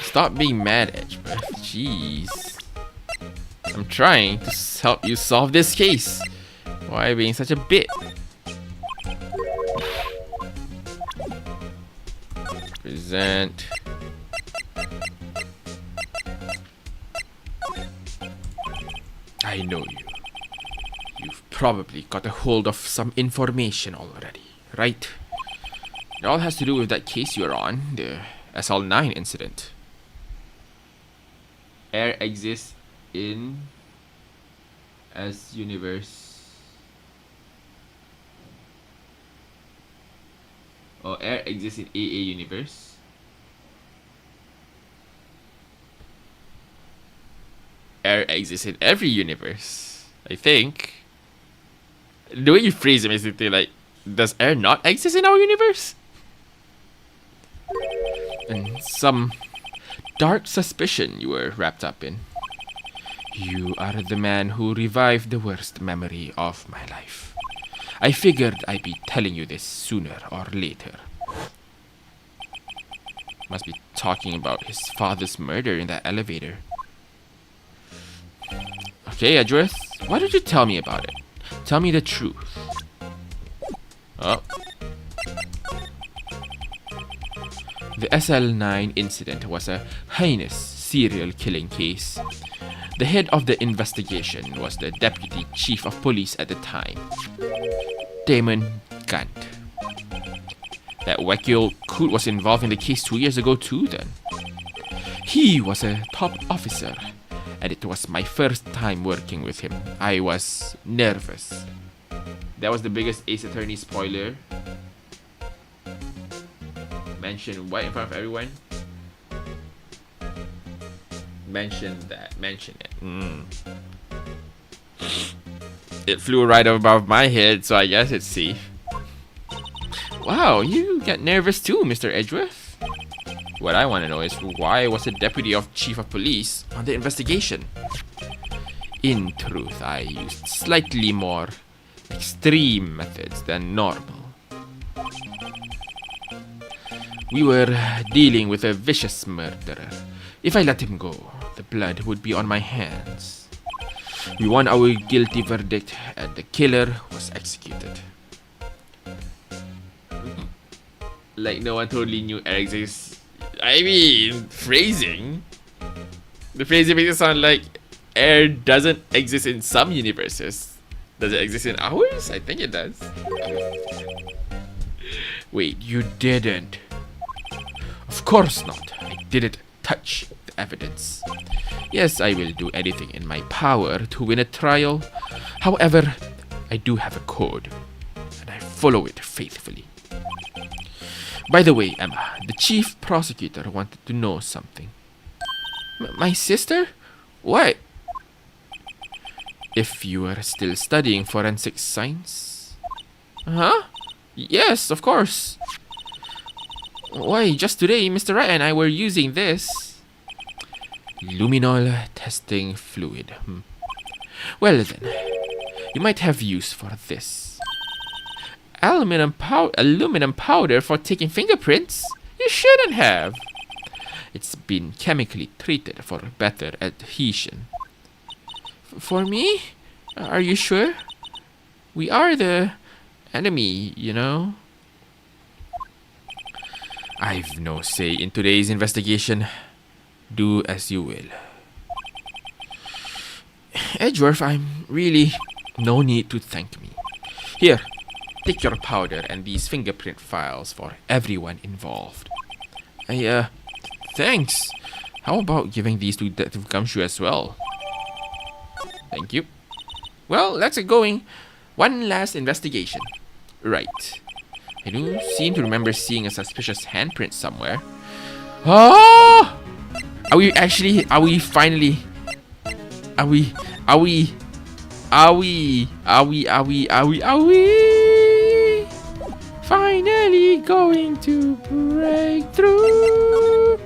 Stop being mad, Edgeworth. Jeez. I'm trying to help you solve this case. Why are you being such a bit? Present. I know you. You've probably got a hold of some information already, right? It all has to do with that case you're on, the SL9 incident. Air exists in S universe. Or air exists in AA universe. Air exists in every universe, I think. The way you phrase it makes it like, does air not exist in our universe? And some dark suspicion you were wrapped up in. You are the man who revived the worst memory of my life. I figured I'd be telling you this sooner or later. Must be talking about his father's murder in that elevator. Okay, Edgeworth, why don't you tell me about it? Tell me the truth. Oh. The SL9 incident was a heinous serial killing case. The head of the investigation was the deputy chief of police at the time, Damon Gant. That wacky old coot was involved in the case 2 years ago too then. He was a top officer, and it was my first time working with him. I was nervous. That was the biggest Ace Attorney spoiler. Mention right in front of everyone. Mention that. Mention it. It flew right above my head, so I guess it's safe. Wow, you got nervous too, Mr. Edgeworth. What I want to know is why was the deputy of chief of police on the investigation? In truth, I used slightly more extreme methods than normal. We were dealing with a vicious murderer. If I let him go, the blood would be on my hands. We won our guilty verdict and the killer was executed. Like no one totally knew air exists. I mean, phrasing. The phrasing makes it sound like air doesn't exist in some universes. Does it exist in ours? I think it does. Wait, you didn't? Of course not. I didn't touch the evidence. Yes, I will do anything in my power to win a trial. However, I do have a code, and I follow it faithfully. By the way, Emma, the chief prosecutor wanted to know something. My sister? What? If you are still studying forensic science? Huh? Yes, of course. Why, just today, Mr. Wright and I were using this. Luminol testing fluid. Well then, you might have use for this. Aluminum powder for taking fingerprints? You shouldn't have. It's been chemically treated for better adhesion. For me? Are you sure? We are the enemy, you know. I've no say in today's investigation. Do as you will. Edgeworth, I'm really no need to thank me. Here, take your powder and these fingerprint files for everyone involved. Thanks. How about giving these to Detective Gumshoe as well? Thank you. Well, let's get going. One last investigation. Right. I do seem to remember seeing a suspicious handprint somewhere. Oh! Are we finally going to break through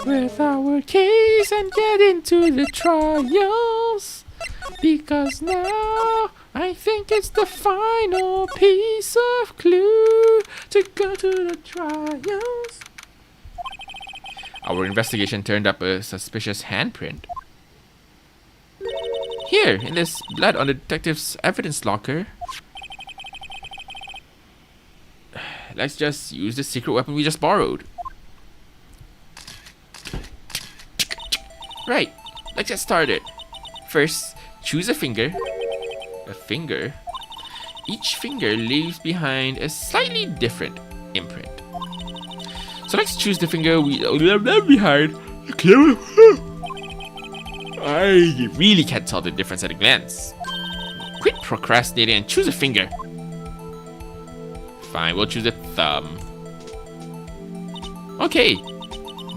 with our case and get into the trials? Because now I think it's the final piece of clue to go to the trials. Our investigation turned up a suspicious handprint. Here, in this blood on the detective's evidence locker. Let's just use the secret weapon we just borrowed. Right, let's get started. First, choose a finger. Each finger leaves behind a slightly different imprint. So let's choose the finger we left behind. I really can't tell the difference at a glance. Quit procrastinating and choose a finger. Fine, we'll choose the thumb. Okay,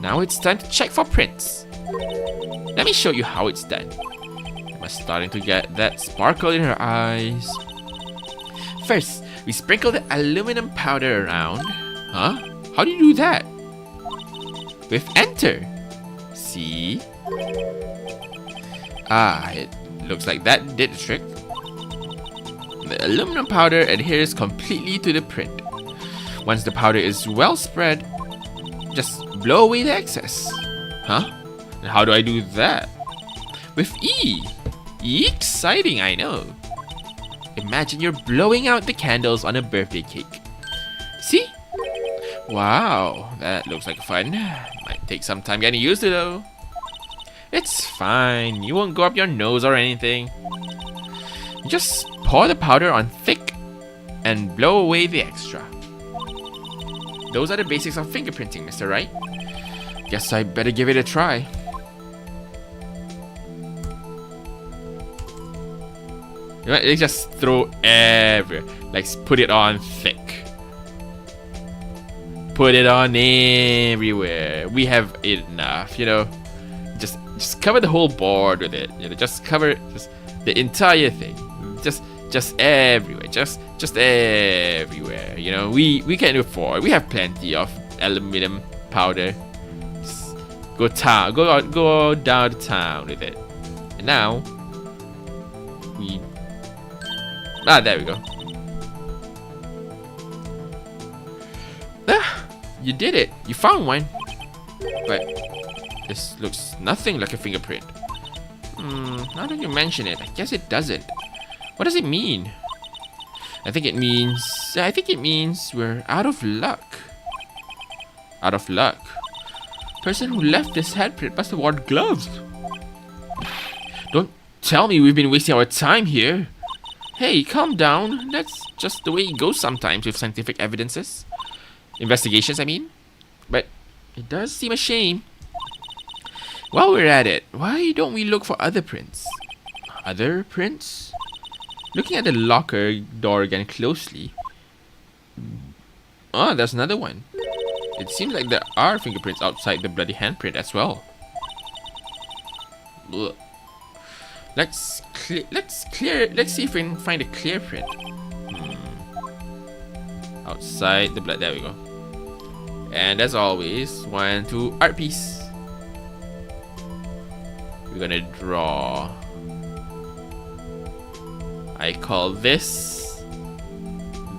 now it's time to check for prints. Let me show you how it's done. Emma's starting to get that sparkle in her eyes. First, we sprinkle the aluminum powder around. Huh? How do you do that? With enter. See? Ah, it looks like that did the trick. The aluminum powder adheres completely to the print. Once the powder is well spread, just blow away the excess. Huh? And how do I do that? With E. Exciting, I know. Imagine you're blowing out the candles on a birthday cake. See? Wow, that looks like fun. Might take some time getting used to though. It's fine, you won't go up your nose or anything. You just pour the powder on thick and blow away the extra. Those are the basics of fingerprinting, Mr. Wright. Guess I better give it a try. You know, they just throw everywhere. Like, put it on thick. Put it on everywhere. We have enough, you know. Just cover the whole board with it. You know, just cover just the entire thing. Just everywhere. Just everywhere. You know, we can afford. We have plenty of aluminum powder. Just go down to town with it. And now there we go. You did it. You found one. But this looks nothing like a fingerprint. Now that you mention it, I guess it doesn't. What does it mean? I think it means we're out of luck. Out of luck? Person who left this handprint must have worn gloves. Don't tell me we've been wasting our time here. Hey, calm down. That's just the way it goes sometimes with scientific evidences. Investigations, I mean. But it does seem a shame. While we're at it, why don't we look for other prints? Other prints? Looking at the locker door again closely. Oh, there's another one. It seems like there are fingerprints outside the bloody handprint as well. Ugh. Let's see if we can find a clear print. Outside the blood, there we go. And as always, 1, 2, art piece. We're gonna draw. I call this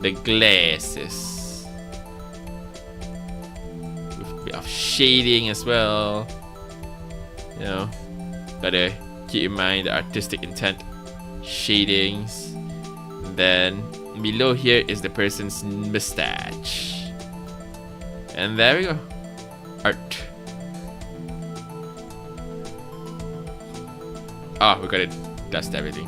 the glasses. With a bit of shading as well. You know, gotta keep in mind the artistic intent. Shadings. Then below here is the person's mustache. And there we go. Art. We gotta dust everything.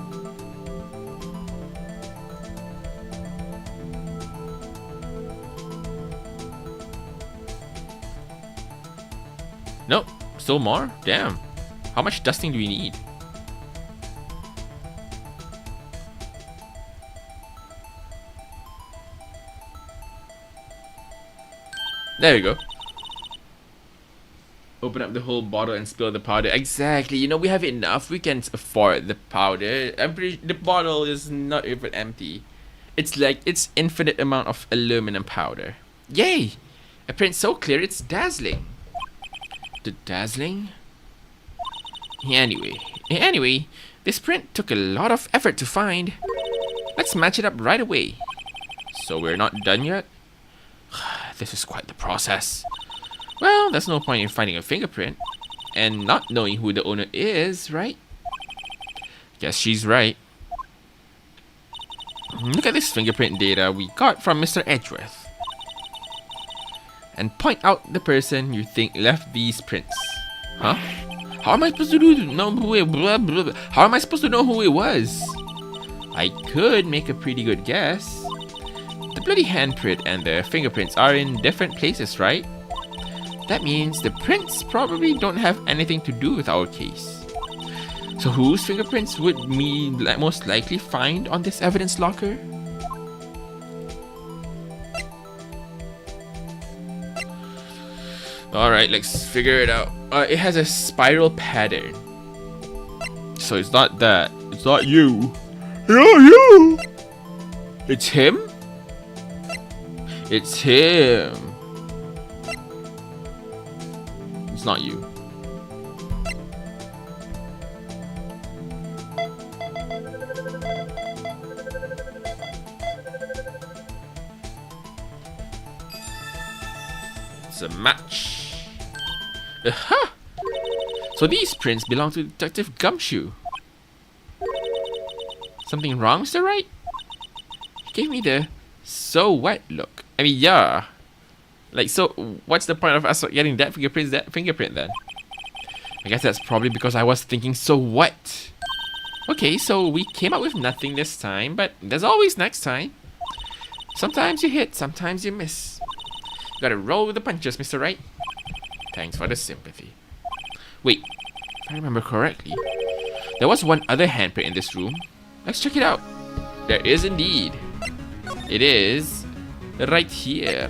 Nope, still more? Damn. How much dusting do we need? There we go. Open up the whole bottle and spill the powder. Exactly. You know, we have enough. We can afford the powder. The bottle is not even empty. It's like it's infinite amount of aluminum powder. Yay! A print so clear it's dazzling. The dazzling? Anyway, this print took a lot of effort to find. Let's match it up right away. So we're not done yet? This is quite the process. Well, there's no point in finding a fingerprint and not knowing who the owner is, right? Guess she's right. Look at this fingerprint data we got from Mr. Edgeworth. And point out the person you think left these prints. Huh? How am I supposed to know who it How am I supposed to know who it was? I could make a pretty good guess. The bloody handprint and the fingerprints are in different places, right? That means the prints probably don't have anything to do with our case. So whose fingerprints would we most likely find on this evidence locker? Alright, let's figure it out. It has a spiral pattern. So it's not that. It's not you. Not you! It's him? It's him. It's not you. It's a match. Aha! So these prints belong to Detective Gumshoe. Something wrong, Mr. Wright? He gave me the so wet look. I mean, yeah. Like, so what's the point of us getting that fingerprint then? I guess that's probably because I was thinking so what? Okay, so we came up with nothing this time, but there's always next time. Sometimes you hit, sometimes you miss. Gotta roll with the punches, Mr. Wright. Thanks for the sympathy. Wait, if I remember correctly, there was one other handprint in this room. Let's check it out. There is indeed. It is right here.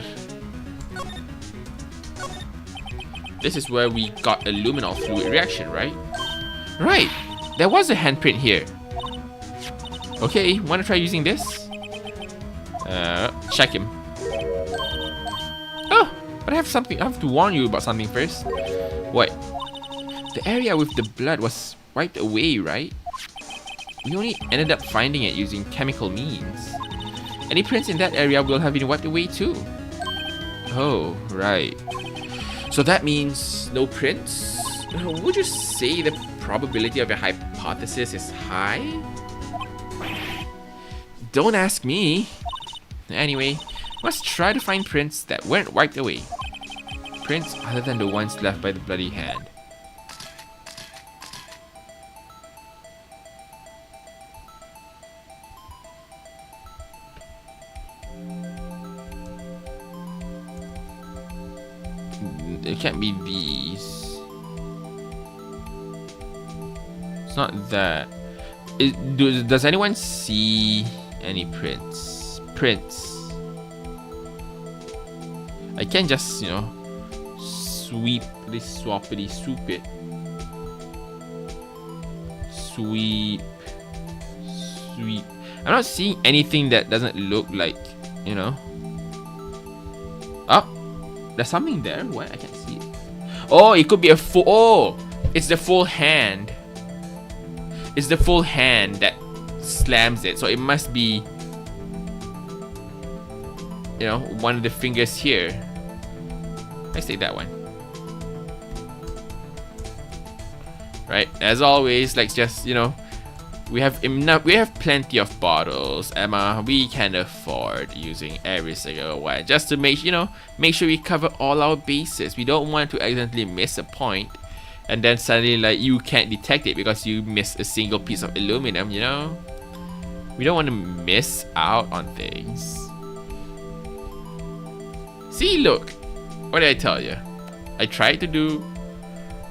This is where we got a luminol fluid reaction, right? Right, there was a handprint here. Okay, wanna try using this? Check him. Oh, but I have to warn you about something first. What? The area with the blood was wiped away, right? We only ended up finding it using chemical means. Any prints in that area will have been wiped away too. Oh, right. So that means no prints Would you say the probability of your hypothesis is high? Don't ask me. Anyway, must try to find prints that weren't wiped away. Prints other than the ones left by the bloody hand. It can't be these. It's not that. Does anyone see any prints? I can't just, sweep this swappity swoop it. Sweep. I'm not seeing anything that doesn't look like, Oh, there's something there. What? I can't see it. Oh, it could be a full. Oh, it's the full hand. It's the full hand that slams it. So it must be, one of the fingers here. I say that one. Right. As always, like just we have enough. We have plenty of bottles, Emma. We can afford using every single one just to make sure we cover all our bases. We don't want to accidentally miss a point, and then suddenly you can't detect it because you missed a single piece of aluminum. We don't want to miss out on things. See, look. What did I tell you? I tried to do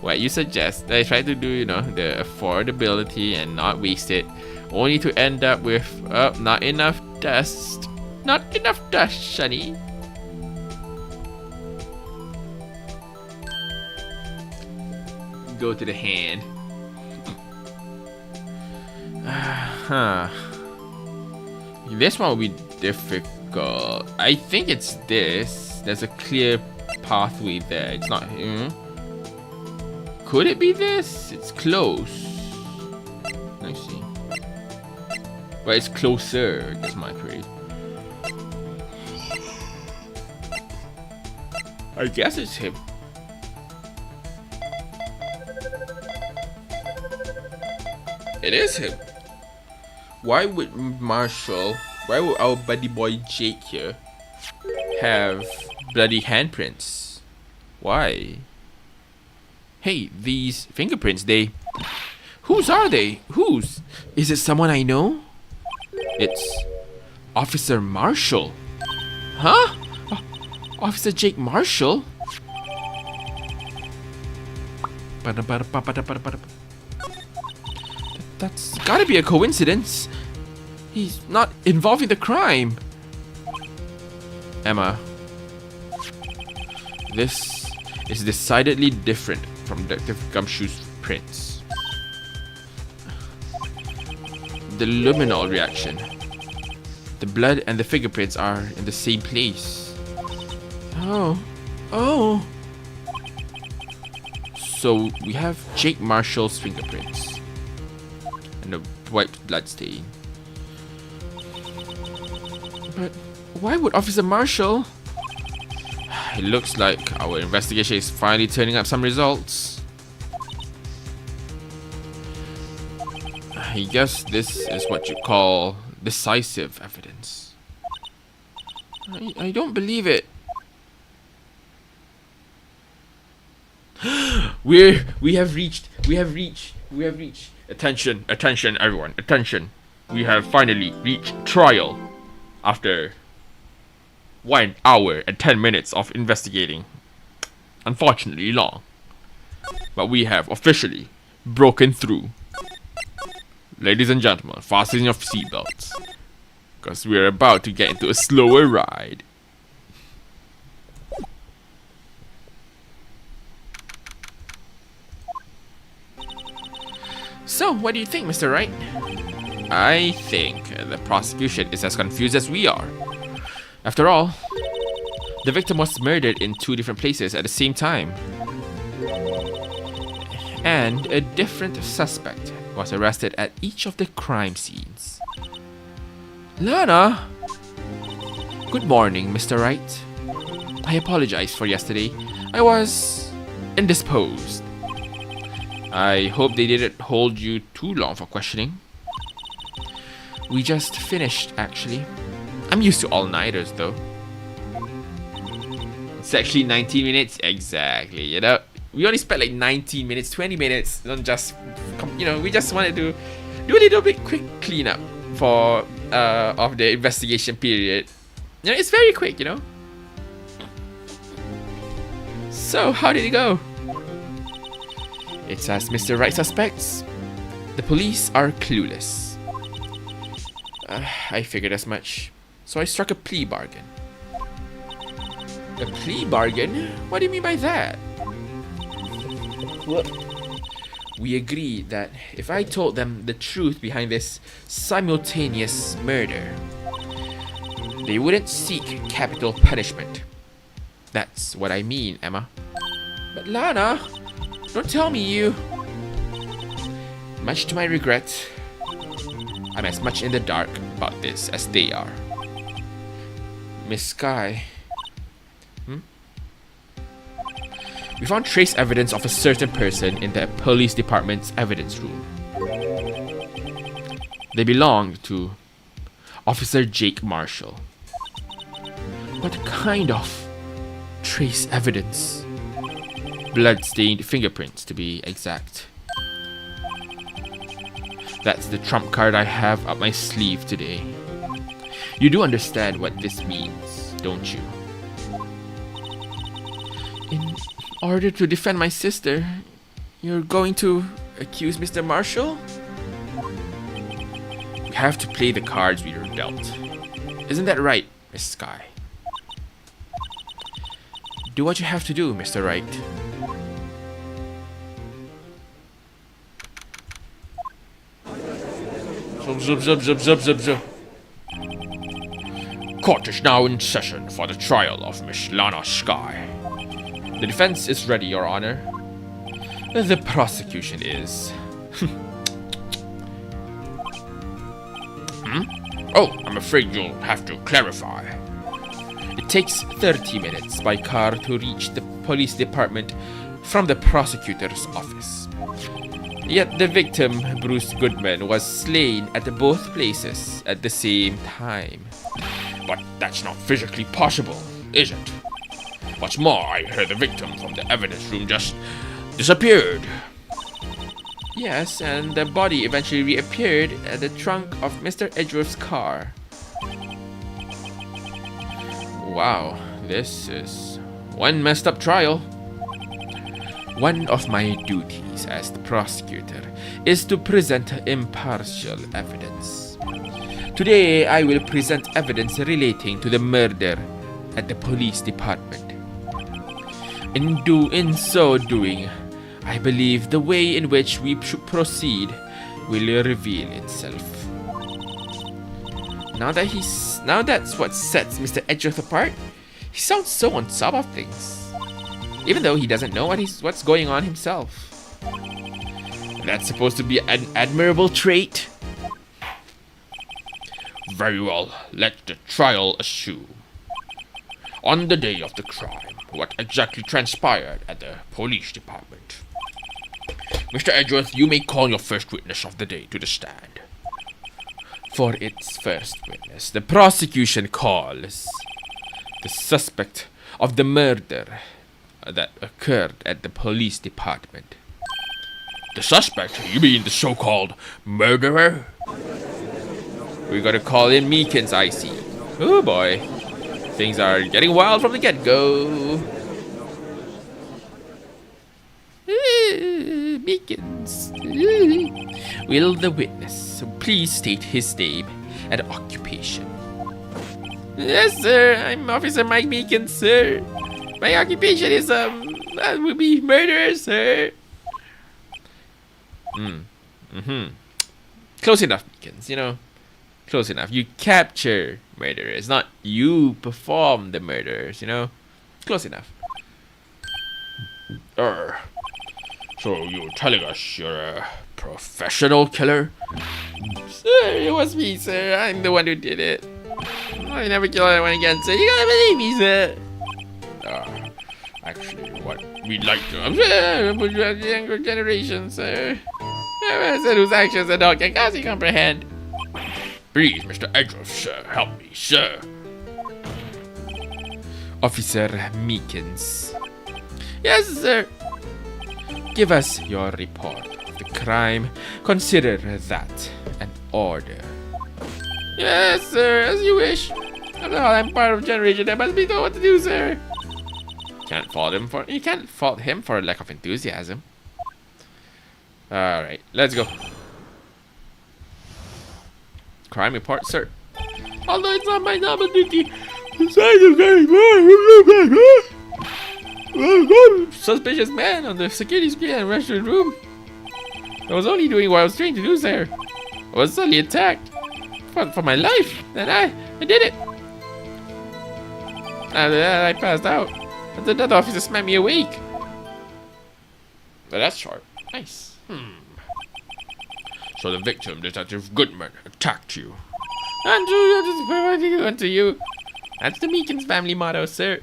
what you suggest. I tried to do, the affordability and not waste it, only to end up with not enough dust. Not enough dust, Shani. Go to the hand. This one will be difficult. I think it's this. There's a clear pathway there. It's not. Could it be this? It's close. Let's see. But it's closer. That's my query. I guess it's him. It is him. Why would our buddy boy Jake here have bloody handprints? Why? Hey, these fingerprints, whose are they? Whose? Is it someone I know? It's Officer Marshall. Huh? Officer Jake Marshall? That's gotta be a coincidence. He's not involved in the crime. Emma, this is decidedly different from Detective Gumshoe's prints. The luminol reaction. The blood and the fingerprints are in the same place. Oh. So we have Jake Marshall's fingerprints and a wiped blood stain. But why would Officer Marshall? It looks like our investigation is finally turning up some results. I guess this is what you call decisive evidence. I don't believe it. We have reached. Attention, everyone, attention. We have finally reached trial after 1 hour and 10 minutes of investigating. Unfortunately long. But we have officially broken through. Ladies and gentlemen, fasten your seatbelts, because we are about to get into a slower ride. So, what do you think, Mr. Wright? I think the prosecution is as confused as we are. After all, the victim was murdered in 2 different places at the same time. And a different suspect was arrested at each of the crime scenes. Lana! Good morning, Mr. Wright. I apologize for yesterday. I was indisposed. I hope they didn't hold you too long for questioning. We just finished, actually. I'm used to all-nighters, though. It's actually 19 minutes. Exactly, you know. We only spent like 19 minutes, 20 minutes on just, you know, we just wanted to do a little bit quick cleanup for, of the investigation period. You know, it's very quick, you know. So, how did it go? It's as Mr. Wright suspects. The police are clueless. I figured as much. So I struck a plea bargain. A plea bargain? What do you mean by that? What? We agreed that if I told them the truth behind this simultaneous murder, they wouldn't seek capital punishment. That's what I mean, Emma. But Lana, don't tell me you... Much to my regret, I'm as much in the dark about this as they are. Miss Sky... We found trace evidence of a certain person in the police department's evidence room. They belonged to Officer Jake Marshall. What kind of trace evidence? Blood-stained fingerprints, to be exact. That's the trump card I have up my sleeve today. You do understand what this means, don't you? In order to defend my sister, you're going to accuse Mr. Marshall? We have to play the cards we were dealt. Isn't that right, Miss Sky? Do what you have to do, Mr. Wright. Zub, zub, zub, zub, zub, zub. Court is now in session for the trial of Miss Lana Sky. The defense is ready, Your Honor. The prosecution is. Oh, I'm afraid you'll have to clarify. It takes 30 minutes by car to reach the police department from the prosecutor's office. Yet the victim, Bruce Goodman, was slain at both places at the same time. But that's not physically possible, is it? What's more, I heard the victim from the evidence room just disappeared. Yes, and the body eventually reappeared at the trunk of Mr. Edgeworth's car. Wow, this is one messed up trial. One of my duties as the prosecutor is to present impartial evidence. Today, I will present evidence relating to the murder at the police department. In so doing, I believe the way in which we should proceed will reveal itself. Now that's what sets Mr. Edgeworth apart. He sounds so on top of things, even though he doesn't know what's going on himself. That's supposed to be an admirable trait. Very well, let the trial assume. On the day of the crime, what exactly transpired at the police department? Mr. Edgeworth, you may call your first witness of the day to the stand. For its first witness, the prosecution calls the suspect of the murder that occurred at the police department. The suspect? You mean the so-called murderer? We gotta call in Meekins, I see. Oh boy. Things are getting wild from the get-go. Meekins. Will the witness please state his name and occupation? Yes, sir. I'm Officer Mike Meekins, sir. My occupation is, will be murderer, sir. Close enough, Meekins, you know. Close enough. You capture murderers, not you perform the murders, you know? Close enough. So you're telling us you're a professional killer? Sir, it was me, sir. I'm the one who did it. I never kill anyone again, sir. You gotta believe me, sir. Actually, what We'd like to observe the younger generation, sir. Person whose actions the dog can cause you comprehend. Please, Mr. Edgeworth, sir, help me, sir. Officer Meekins. Yes, sir. Give us your report of the crime. Consider that an order. Yes, sir, as you wish. After all, I'm part of a generation that must be told what to do, sir. You can't fault him for a lack of enthusiasm. Alright, let's go. Crime report, sir. Although it's not my normal duty, suspicious man on the security screen in the restaurant room. I was only doing what I was trained to do, sir. I was suddenly attacked for my life, and I did it. After that, I passed out. And the other officer smacked me awake. But that's short. Nice. So the victim, Detective Goodman, attacked you. Unto you. That's the Meekins family motto, sir.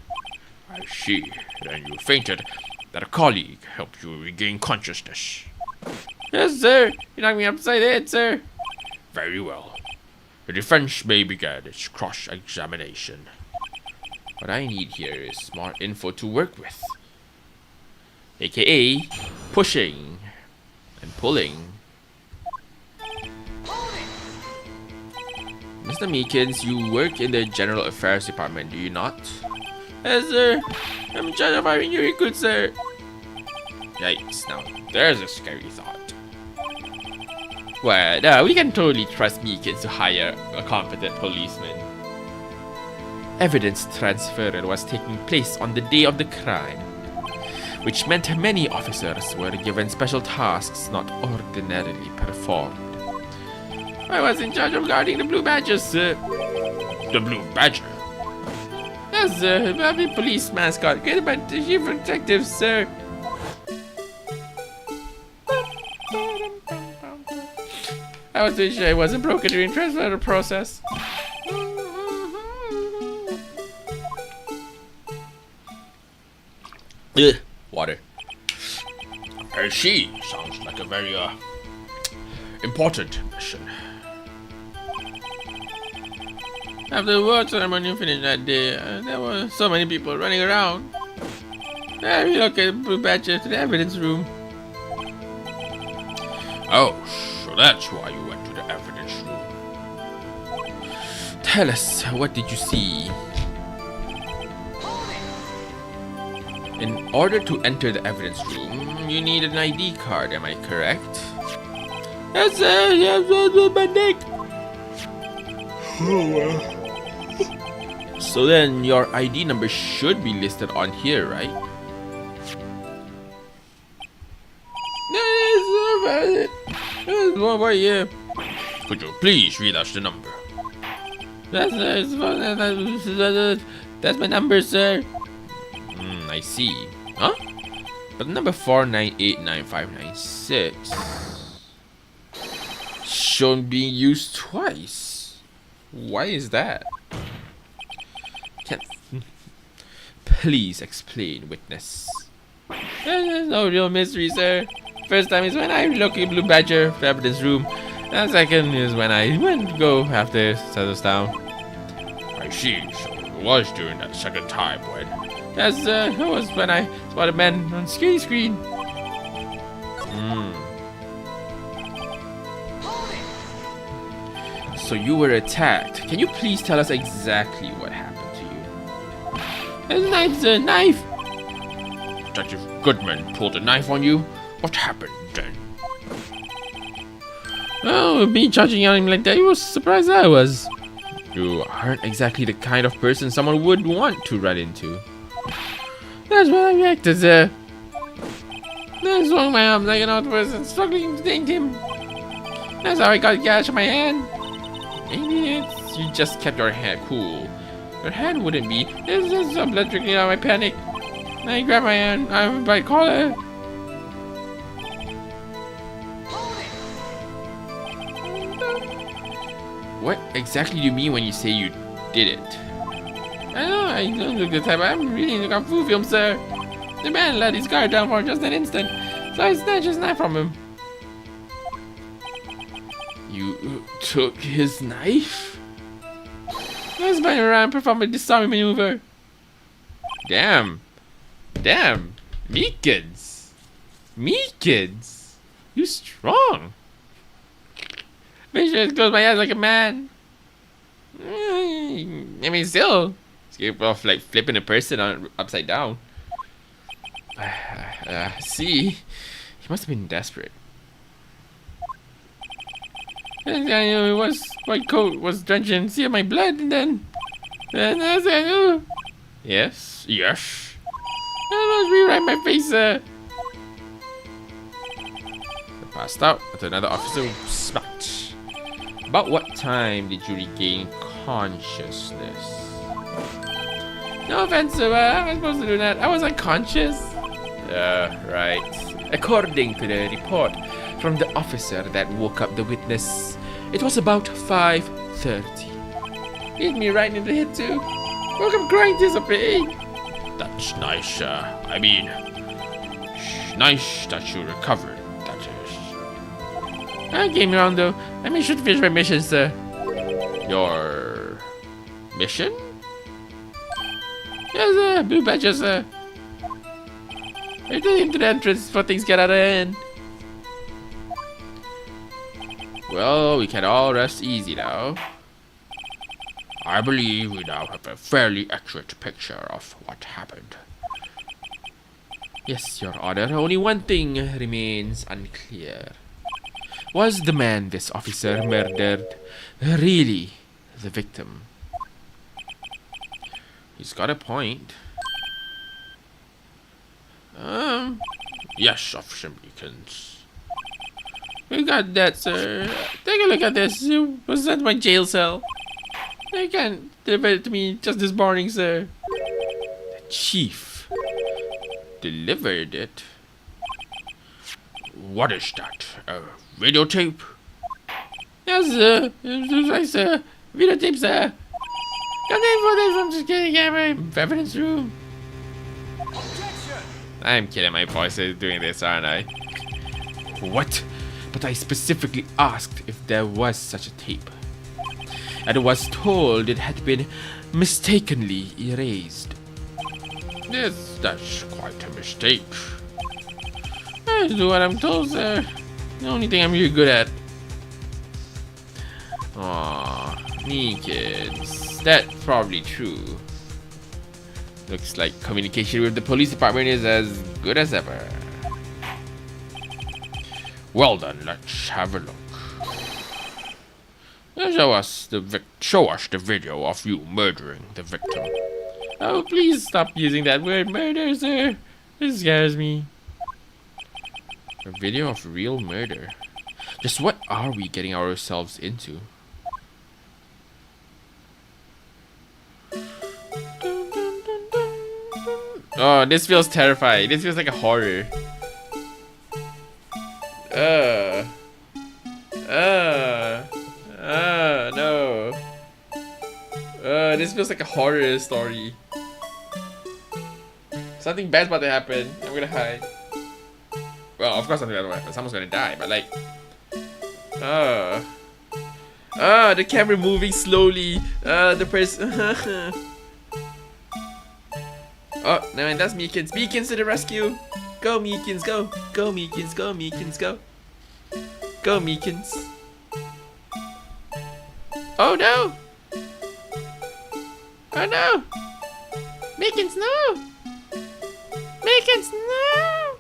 I see. Then you fainted. That a colleague helped you regain consciousness. Yes, sir. You knocked me upside the head, sir. Very well. The defense may begin its cross-examination. What I need here is more info to work with. AKA pushing and pulling. Mr. Meekins, you work in the General Affairs Department, do you not? Yes, sir. I'm in charge of hiring new recruits, sir. Yikes, now there's a scary thought. Well, we can totally trust Meekins to hire a competent policeman. Evidence transfer was taking place on the day of the crime, which meant many officers were given special tasks not ordinarily performed. I was in charge of guarding the Blue Badgers, sir. The Blue Badger? Yes, sir. The police mascot created by the chief detective, sir. I was too sure I wasn't broken during transfer process. Ugh, water. She sounds like a very important mission. After the award ceremony finished that day, there were so many people running around. We look at Blue Badger to the evidence room. Oh, so that's why you went to the evidence room. Tell us, what did you see? In order to enter the evidence room, you need an ID card, am I correct? Yes, sir. Yes, sir. My neck. Oh, wow. So then, your ID number should be listed on here, right? Yes, sir. Could you please read us the number? That's my number, sir. I see. Huh? But number 4989596 shown being used twice. Why is that? Can't. Please explain, witness. There's no real mystery, sir. First time is when I look at Blue Badger evidence room. And second is when I went to go after settles down. I see. So it was during that second time when. Yes, it was when I spotted men on skate screen. So you were attacked. Can you please tell us exactly what happened to you? There's a knife, sir, knife. Detective Goodman pulled a knife on you. What happened then? Oh, me charging on him like that, you were surprised I was. You aren't exactly the kind of person someone would want to run into. That's what I reacted, sir. I swung my arm like an old person, struggling to thank him. That's how I got a gash on my hand. Maybe it's you just kept your hand cool. Your hand wouldn't be. There's just some blood trickling out of my panic. I grabbed my hand, I'm by collar. What exactly do you mean when you say you did it? I don't know, I don't look the type. I'm reading the Kung Fu film, sir. The man let his guard down for just an instant, so I snatched his knife from him. You took his knife? I was running around performing a disarming maneuver. Damn. Damn. Meekins. Meekins. You strong. Make sure to close my eyes like a man. I mean, still. It's capable of like flipping a person on upside down. See, he must have been desperate. And I knew it was white coat was drenched in sea of my blood, and then as I knew. Yes, yes. I must rewrite my face. I passed out until another officer smacked. About what time did you regain consciousness? No offense, sir. I was supposed to do that. I was unconscious. Right. According to the report from the officer that woke up the witness, it was about 5:30. Hit me right in the head too. Woke up crying tears of pain. That's nice. I mean, nice that you recovered. That is. I came around though. I mean, should finish my mission, sir. Your mission? Yes, blue badges, sir. I took him to the entrance before things get out of hand. Well, we can all rest easy now. I believe we now have a fairly accurate picture of what happened. Yes, Your Honor, only one thing remains unclear. Was the man this officer murdered really the victim? He's got a point. Yes, Officer Meekins. We got that, sir. Take a look at this. Was that my jail cell? They can't deliver it to me just this morning, sir. The chief delivered it. What is that? A videotape? Yes, sir. Yes, sir. Videotape, sir. Contain footage from the security camera evidence room. I'm kidding, my voice is doing this, aren't I? What? But I specifically asked if there was such a tape. And was told it had been mistakenly erased. Yes, that's quite a mistake. I do what I'm told, sir. The only thing I'm really good at. Aww, me kids. That's probably true. Looks like communication with the police department is as good as ever. Well then, let's have a look. Show us the video of you murdering the victim. Oh, please stop using that word murder, sir. This scares me. A video of real murder. Just what are we getting ourselves into? Oh, this feels terrifying. This feels like a horror. No. This feels like a horror story. Something bad's about to happen. I'm gonna hide. Well, of course something bad will happen. Someone's gonna die, but like... the camera moving slowly. The person... Oh, no, and that's Meekins. Meekins to the rescue! Go, Meekins, go! Go, Meekins, go, Meekins, go! Go, Meekins! Oh no! Oh no! Meekins, no! Meekins, no!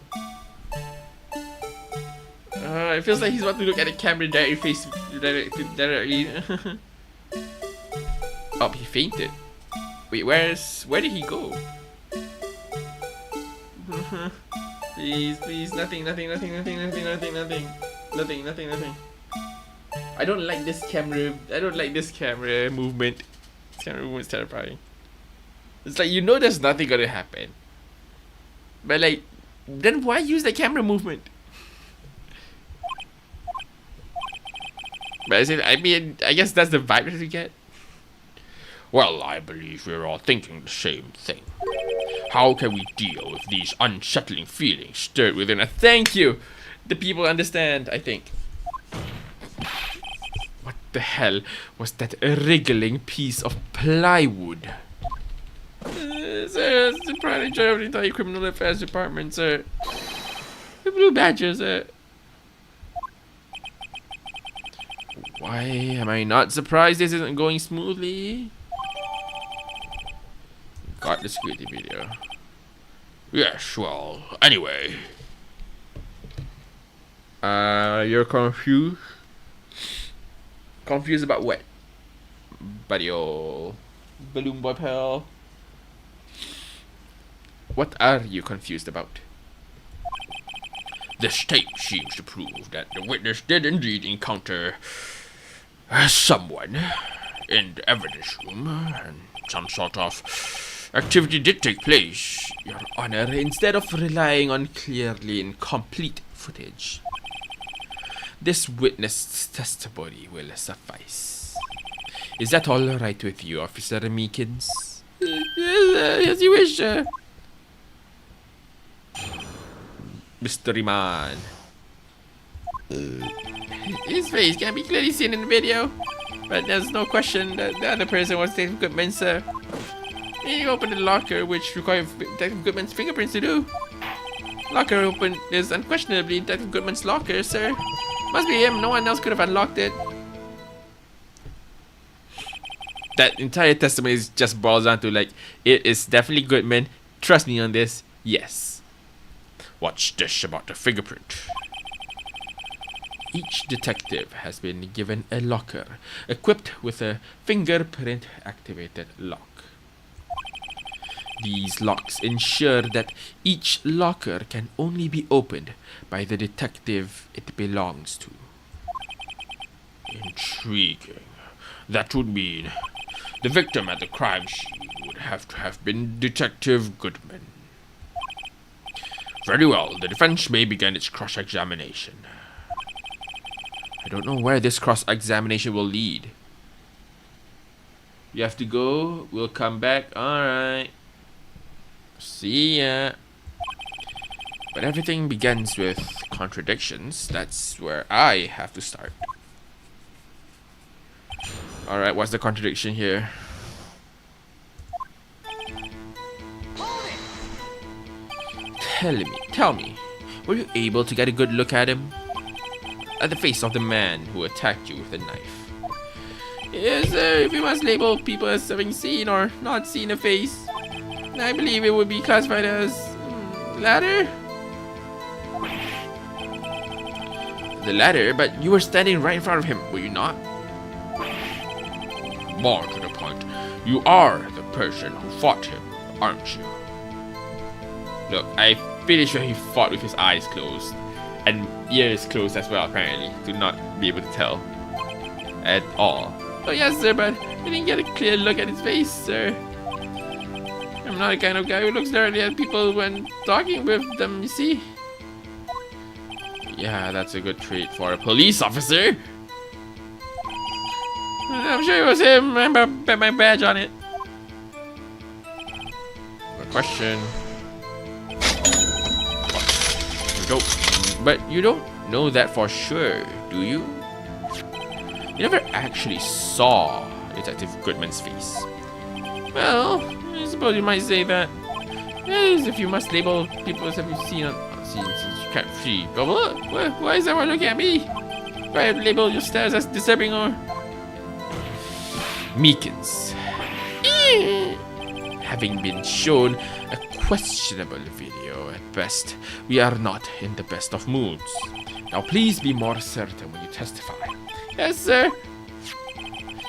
It feels like he's about to look at the camera directly. Oh, he fainted. Wait, where did he go? Please, nothing. I don't like this camera. I don't like this camera movement. This camera movement's terrifying. It's like, you know there's nothing gonna happen. But like, then why use the camera movement? But I mean, I guess that's the vibe that we get. Well, I believe we're all thinking the same thing. How can we deal with these unsettling feelings stirred within us? Thank you! The people understand, I think. What the hell was that wriggling piece of plywood? Sir, it's the pride and joy of the entire criminal affairs department, sir. The blue badges, sir. Why am I not surprised this isn't going smoothly? Got the security video. Yes, well, anyway. You're confused? Confused about what? Buddy ol' balloon boy pal. What are you confused about? This tape seems to prove that the witness did indeed encounter someone in the evidence room, and some sort of activity did take place, Your Honor, instead of relying on clearly incomplete footage. This witness's testimony will suffice. Is that all right with you, Officer Meekins? Yes, you wish, sir. Mystery man. His face can be clearly seen in the video, but there's no question that the other person was Detective Goodman, sir. He opened the locker, which required Detective Goodman's fingerprints to do. Locker open is unquestionably Detective Goodman's locker, sir. Must be him. No one else could have unlocked it. That entire testimony just boils down to like, it is definitely Goodman. Trust me on this. Yes. What's this about the fingerprint? Each detective has been given a locker equipped with a fingerprint activated lock. These locks ensure that each locker can only be opened by the detective it belongs to. Intriguing. That would mean the victim at the crime scene would have to have been Detective Goodman. Very well, the defense may begin its cross-examination. I don't know where this cross-examination will lead. You have to go, we'll come back, alright. See ya. But everything begins with contradictions. That's where I have to start. Alright, what's the contradiction here? Tell me, were you able to get a good look at him? At the face of the man who attacked you with a knife? Yes, sir, if you must label people as having seen or not seen a face, I believe it would be classified as latter. The latter, but you were standing right in front of him, were you not? More to the point, you are the person who fought him, aren't you? Look, I'm pretty sure he fought with his eyes closed and ears closed as well, apparently, to not be able to tell at all. Oh yes, sir, but I didn't get a clear look at his face, sir. I'm not the kind of guy who looks directly at people when talking with them, you see? Yeah, that's a good trait for a police officer. I'm sure it was him. I bet my badge on it. Good question. You don't know that for sure, do you? You never actually saw Detective Goodman's face. Well, I suppose you might say that. Yes, if you must label people as have you seen you can't see. But what? Why is everyone looking at me? Do I have to label your stares as disturbing or Meekins? Having been shown a questionable video at best, we are not in the best of moods. Now please be more certain when you testify. Yes, sir.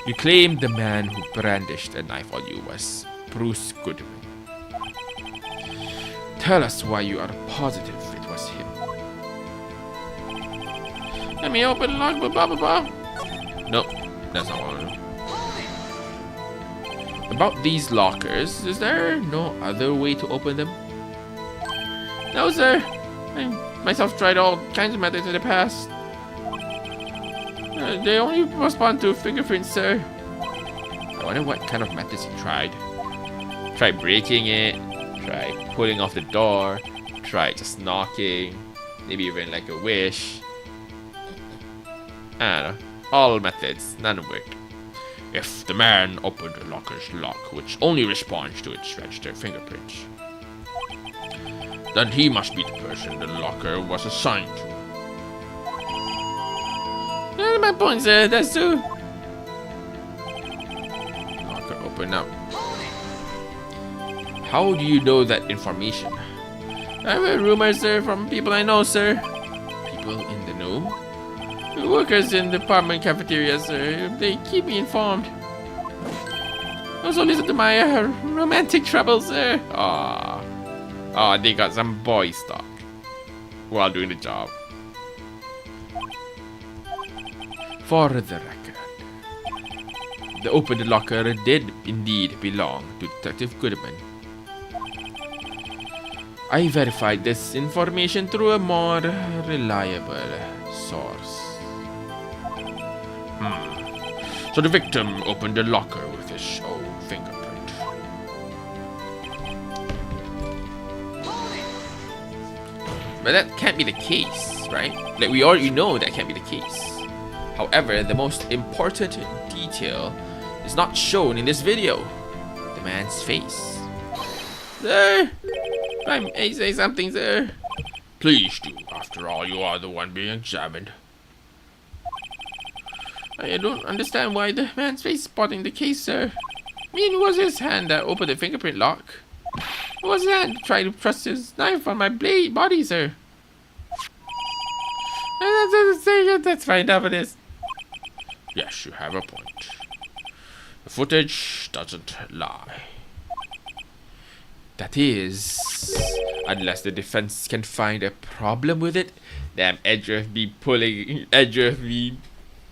You claim the man who brandished a knife on you was Bruce Goodman. Tell us why you are positive it was him. Let me open the log, blah blah blah. Nope, that's not what I want. About these lockers, is there no other way to open them? No, sir. I myself tried all kinds of methods in the past. They only respond to fingerprints, sir. I wonder what kind of methods he tried. Try breaking it, Try pulling off the door. Try just knocking. Maybe even like a wish. I don't know. All methods, none work. If the man opened the locker's lock, which only responds to its registered fingerprints, then he must be the person the locker was assigned to. That's my point, sir. That's true. Locker open up. How do you know that information? I've heard rumors, sir, from people I know, sir. People in the know? Workers in the apartment cafeteria, sir. They keep me informed. Also listen to my romantic troubles, sir. Aw, they got some boy stock while doing the job. For the record, the opened locker did indeed belong to Detective Goodman. I verified this information through a more reliable source. So the victim opened the locker with his own fingerprint. But that can't be the case, right? Like, we already know that can't be the case. However, the most important detail is not shown in this video. The man's face. Sir, I may say something, sir. Please do. After all, you are the one being examined. I don't understand why the man's face is spotting the case, sir. I mean, it was his hand that opened the fingerprint lock. It was his hand trying to press his knife on my body, sir. That's fine enough of this. Yes, you have a point. The footage doesn't lie. That is, unless the defense can find a problem with it. Damn, Edgeworth be pulling, Edgeworth be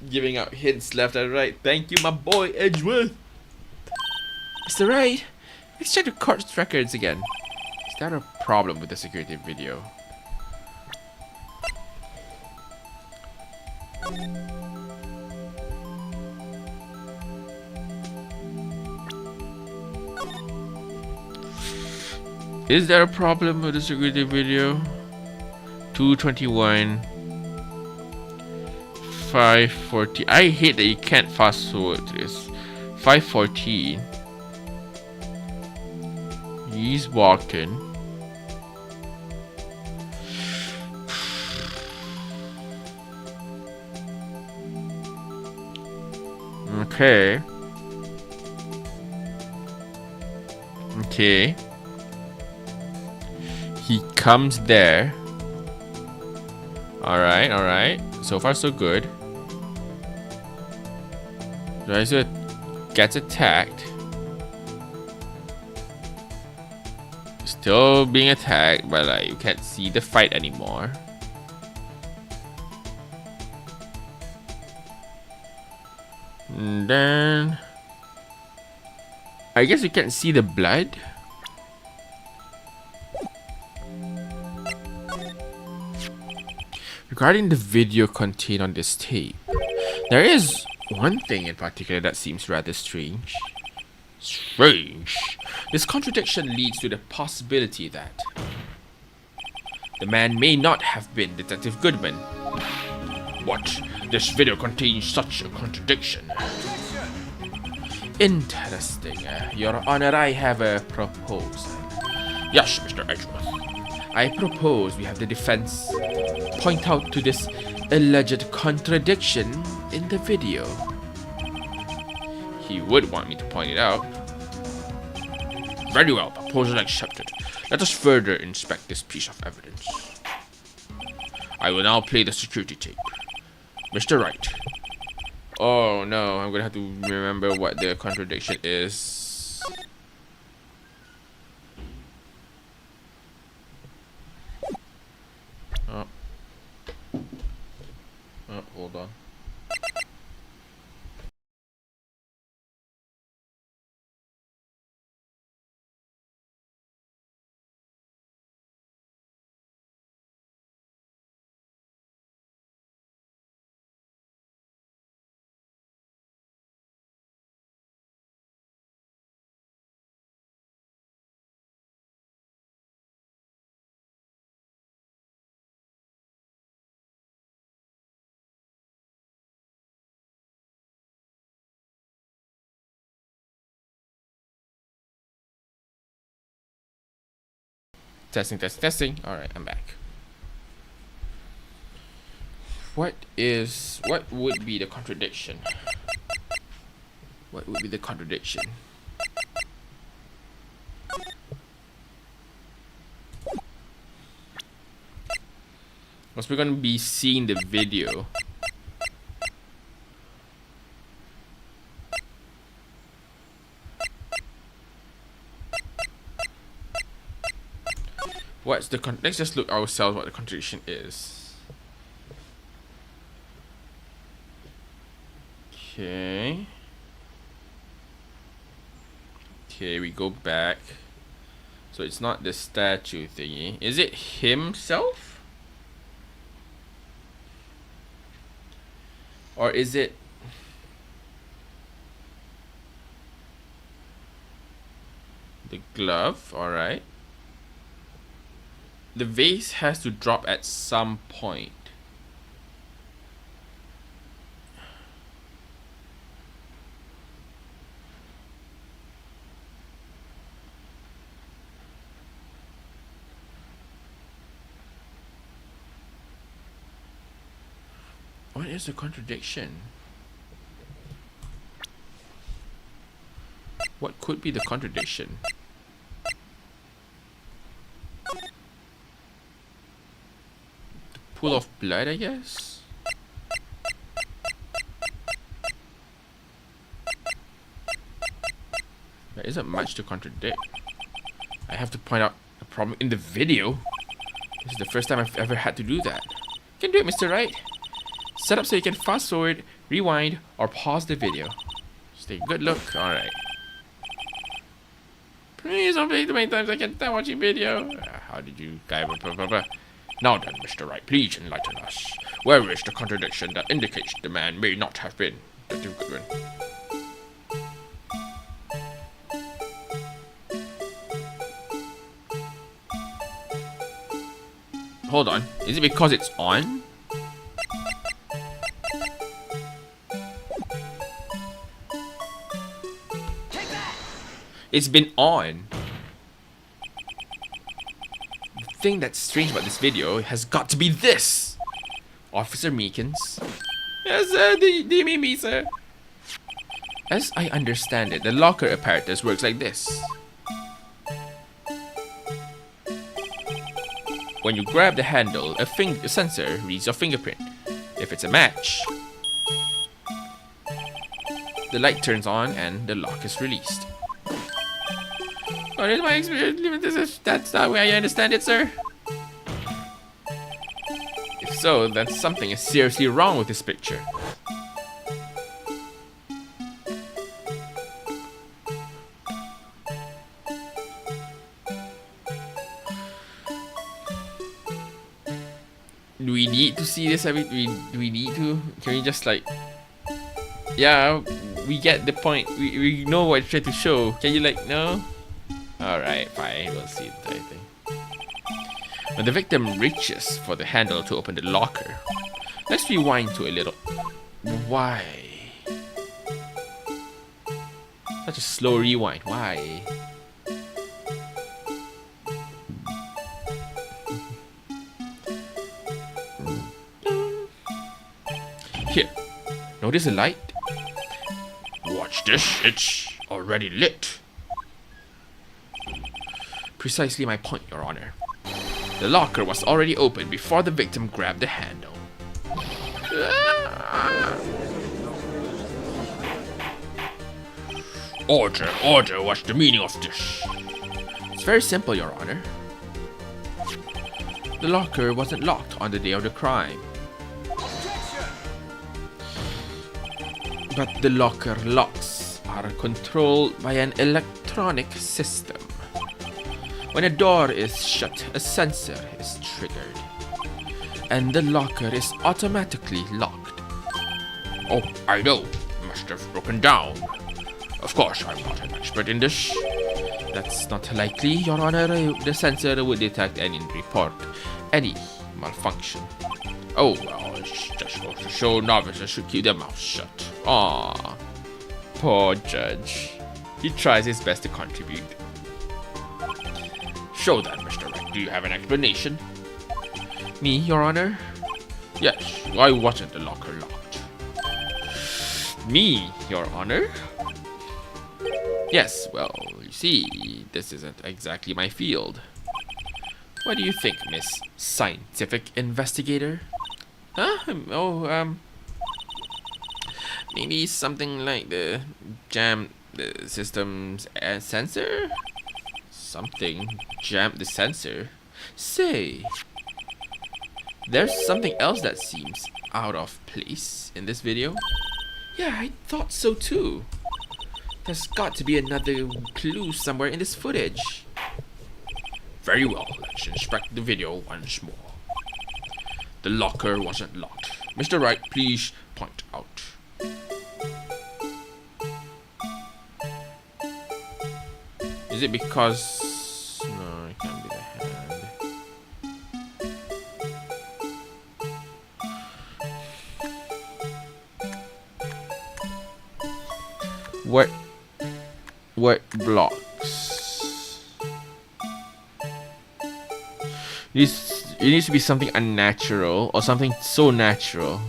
giving out hints left and right. Thank you, my boy, Edgeworth. Mr. Wright, let's check the court's records again. Is there a problem with the security video? Is there a problem with the security video? 221 540. I hate that you can't fast forward this. 514. He's walking. Okay. Okay. He comes there. Alright, alright. So far, so good. Riser gets attacked. Still being attacked, but like you can't see the fight anymore. And then I guess you can't see the blood. Regarding the video contained on this tape, there is one thing in particular that seems rather strange. This contradiction leads to the possibility that the man may not have been Detective Goodman. What? This video contains such a contradiction. Interesting. Your Honor, I have a proposal. Yes, Mr. Edgeworth. I propose we have the defense point out to this alleged contradiction in the video. He would want me to point it out. Very well, proposal accepted. Let us further inspect this piece of evidence. I will now play the security tape. Mr. Wright. Oh no, I'm gonna have to remember what the contradiction is. Hold on. Testing, testing, testing. Alright, I'm back. What would be the contradiction? What would be the contradiction? Because we're gonna be seeing the video. What's the let's just look ourselves what the contradiction is. Okay. Okay, we go back. So it's not the statue thingy. Is it himself? Or is it the glove? Alright. The vase has to drop at some point. What is the contradiction? What could be the contradiction? The pool of blood, I guess? There isn't much to contradict. I have to point out a problem in the video. This is the first time I've ever had to do that. You can do it, Mr. Wright. Set up so you can fast forward, rewind, or pause the video. Just take a good look. Alright. Please don't play too many times I can't stop watching video. How did you guys... Now then, Mr. Wright, please enlighten us. Where is the contradiction that indicates the man may not have been Detective Goodwin? Hold on. Is it because it's on? It's been on. The thing that's strange about this video has got to be this. Officer Meekins. Yes, sir. Do you mean me, sir? As I understand it, the locker apparatus works like this. When you grab the handle, a sensor reads your fingerprint. If it's a match, the light turns on and the lock is released. What is my experience? That's not the way I understand it, sir. If so, then something is seriously wrong with this picture. Do we need to see this? Do we need to? Can we just like... Yeah, we get the point. We know what it's trying to show. Can you like, no? Alright, fine. We'll see the entire thing. When the victim reaches for the handle to open the locker, let's rewind to a little... Why? Such a slow rewind. Why? Here, notice the light? Watch this, it's already lit. Precisely my point, Your Honor. The locker was already open before the victim grabbed the handle. Order, order, what's the meaning of this? It's very simple, Your Honor. The locker wasn't locked on the day of the crime. But the locker locks are controlled by an electronic system. When a door is shut, a sensor is triggered, and the locker is automatically locked. Oh, I know. Must have broken down. Of course, I'm not an expert in this. That's not likely, Your Honor. The sensor would detect and report any malfunction. Oh, well, it's just goes to show novices should keep their mouths shut. Aww. Poor judge. He tries his best to contribute. Show that, Mr. Wright. Do you have an explanation? Me, Your Honor? Yes, why wasn't the locker locked? Me, Your Honor? Yes, well, you see, this isn't exactly my field. What do you think, Miss Scientific Investigator? Huh? Maybe something like the system's sensor? Something jammed the sensor? Say, there's something else that seems out of place in this video. Yeah, I thought so too. There's got to be another clue somewhere in this footage. Very well, let's inspect the video once more. The locker wasn't locked. Mr. Wright, please point out. Is it because... No, it can't be the hand. What blocks? It needs to be something unnatural or something so natural.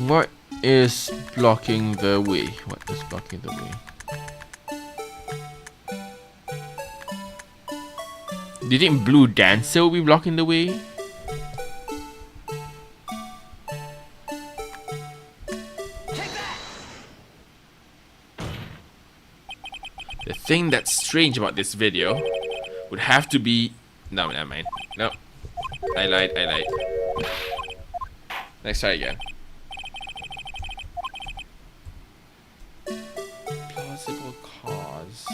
What is blocking the way? What is blocking the way? Do you think Blue Dancer will be blocking the way? The thing that's strange about this video would have to be... No, never mind. No. I lied. Let's try again. Plausible cause.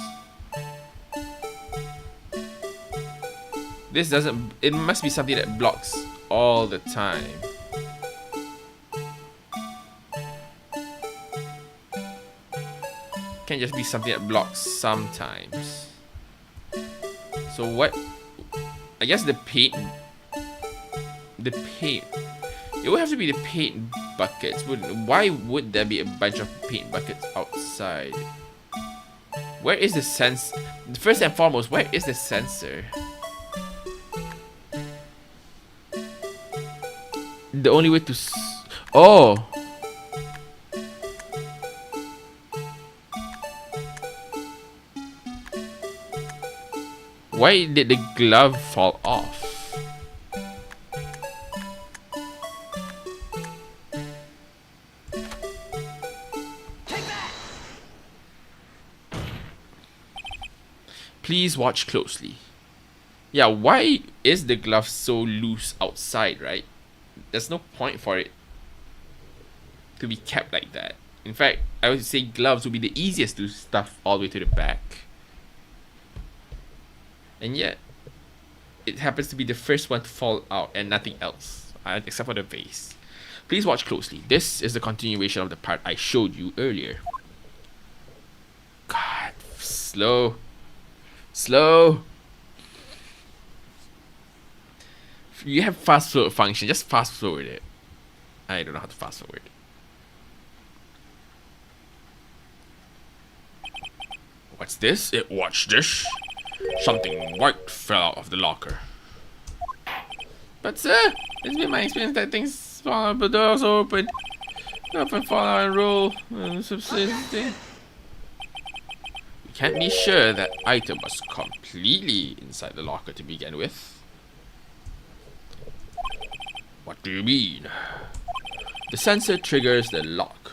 This doesn't... It must be something that blocks all the time. Can't just be something that blocks sometimes. So what? I guess the paint. It would have to be the paint buckets. Why would there be a bunch of paint buckets outside? Where is the sensor? First and foremost, where is the sensor? The only way to... Oh! Why did the glove fall off? Please watch closely. Yeah, why is the glove so loose outside, right? There's no point for it to be kept like that. In fact, I would say gloves would be the easiest to stuff all the way to the back. And yet, it happens to be the first one to fall out and nothing else, except for the vase. Please watch closely. This is the continuation of the part I showed you earlier. God, slow. You have fast forward function, just fast forward it. I don't know how to fast forward. What's this? Watch this. Something white fell out of the locker. But sir, it's been my experience that things fall out, but doors open. Up and fall out and roll. We can't be sure that item was completely inside the locker to begin with. What do you mean? The sensor triggers the lock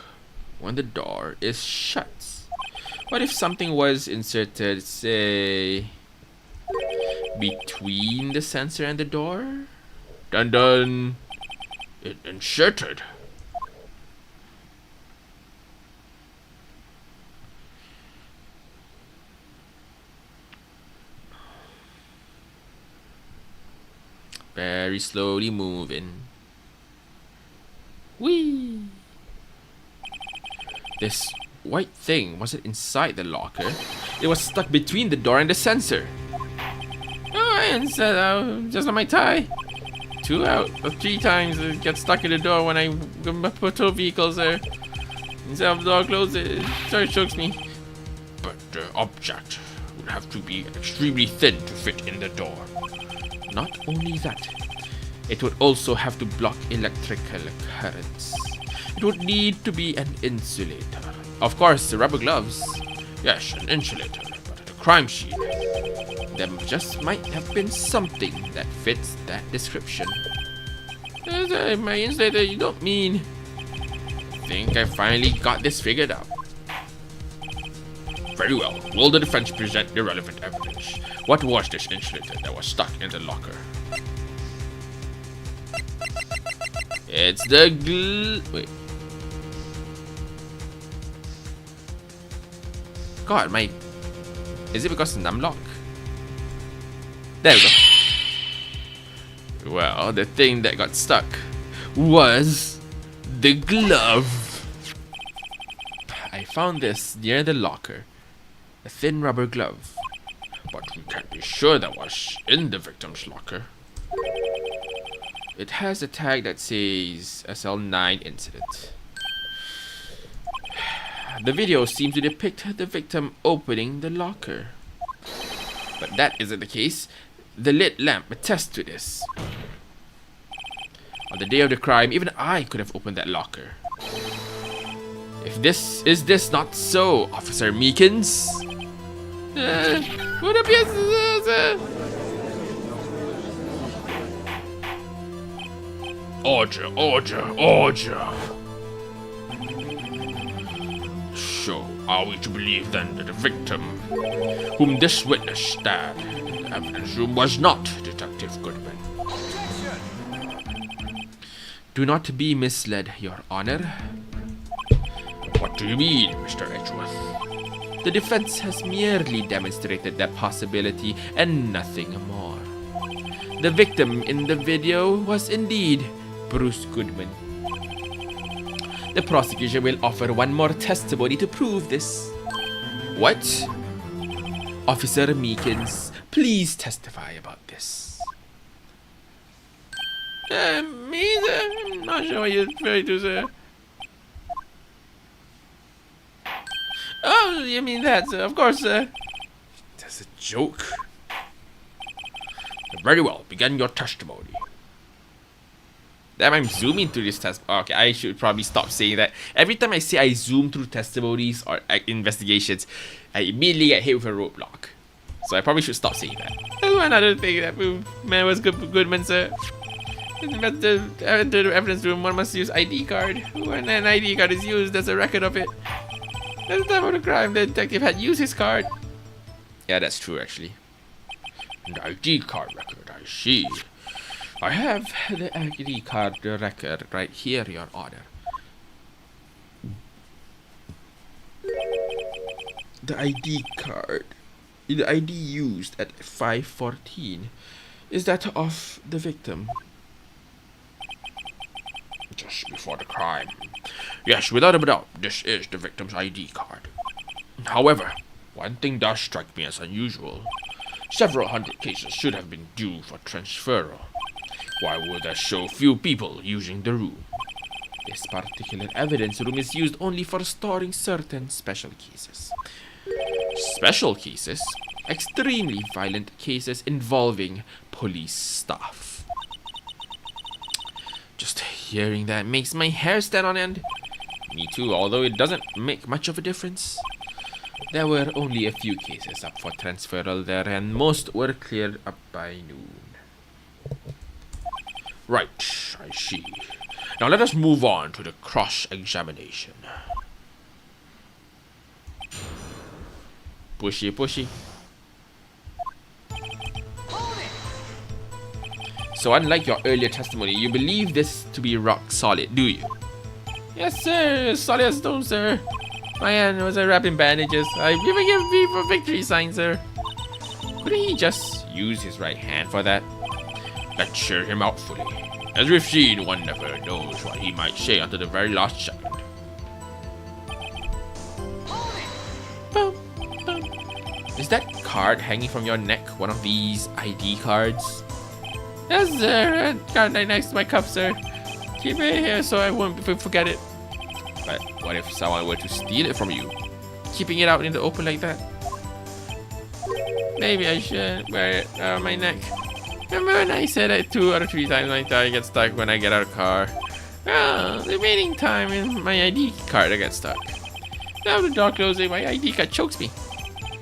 when the door is shut. What if something was inserted, say, between the sensor and the door? Dun dun! It inserted. Very slowly moving. Whee! This white thing, was it inside the locker? It was stuck between the door and the sensor. Oh, I said just on my tie. 2 out of 3 times it gets stuck in the door when I put 2 vehicles there. Instead of the door closes, it chokes me. But the object would have to be extremely thin to fit in the door. Not only that, it would also have to block electrical currents. It would need to be an insulator. Of course, the rubber gloves. Yes, an insulator, but the crime scene. There just might have been something that fits that description. My insulator, you don't mean... I think I finally got this figured out. Very well. Will the defense present the relevant evidence? What was this insulator that was stuck in the locker? It's the wait. God, is it because of numlock? There we go. Well, the thing that got stuck was the glove. I found this near the locker. A thin rubber glove. But we can't be sure that was in the victim's locker. It has a tag that says SL9 incident. The video seems to depict the victim opening the locker. But that isn't the case. The lit lamp attests to this. On the day of the crime, even I could have opened that locker. Is this not so, Officer Meekins? What appears? Order. So, are we to believe then that the victim, whom this witness stabbed in the evidence room, was not Detective Goodman? Do not be misled, Your Honor. What do you mean, Mr. Edgeworth? The defense has merely demonstrated that possibility and nothing more. The victim in the video was indeed Bruce Goodman. The prosecution will offer one more testimony to prove this. What? Officer Meekins, please testify about this. Me, sir? I'm not sure what you're trying to say. Oh, you mean that, sir? Of course, sir. That's a joke. Very well, begin your testimony. Damn, I'm zooming through this test. Okay, I should probably stop saying that. Every time I say I zoom through testimonies or investigations, I immediately get hit with a roadblock. So I probably should stop saying that. That's one other thing that man was Goodman, sir. In the evidence room, one must use ID card. When an ID card is used, there's a record of it. At the time of the crime, the detective had used his card. Yeah, that's true, actually. An ID card record, I see. I have the ID card record right here, Your Honor. The ID card, the ID used at 5:14, is that of the victim. Just before the crime. Yes, without a doubt, this is the victim's ID card. However, one thing does strike me as unusual. Several hundred cases should have been due for transferal. Why were there so few people using the room? This particular evidence room is used only for storing certain special cases. Special cases? Extremely violent cases involving police staff. Just hearing that makes my hair stand on end. Me too, although it doesn't make much of a difference. There were only a few cases up for transferal there, and most were cleared up by noon. Right, I see. Now let us move on to the cross-examination. Pushy. So unlike your earlier testimony, you believe this to be rock solid, do you? Yes, sir. Solid as stone, sir. My hand was wrapped in bandages. I even gave V for victory sign, sir. Couldn't he just use his right hand for that? Let's hear him out fully. As we've seen, one never knows what he might say until the very last second. Is that card hanging from your neck one of these ID cards? Yes, sir. Card right next to my cup, sir. Keep it here so I won't forget it. But what if someone were to steal it from you? Keeping it out in the open like that? Maybe I should wear it around my neck. Remember when I said it 2 or 3 times my tie gets stuck when I get out of the car? Well, the remaining time in my ID card I get stuck. Now the door closing, my ID card chokes me.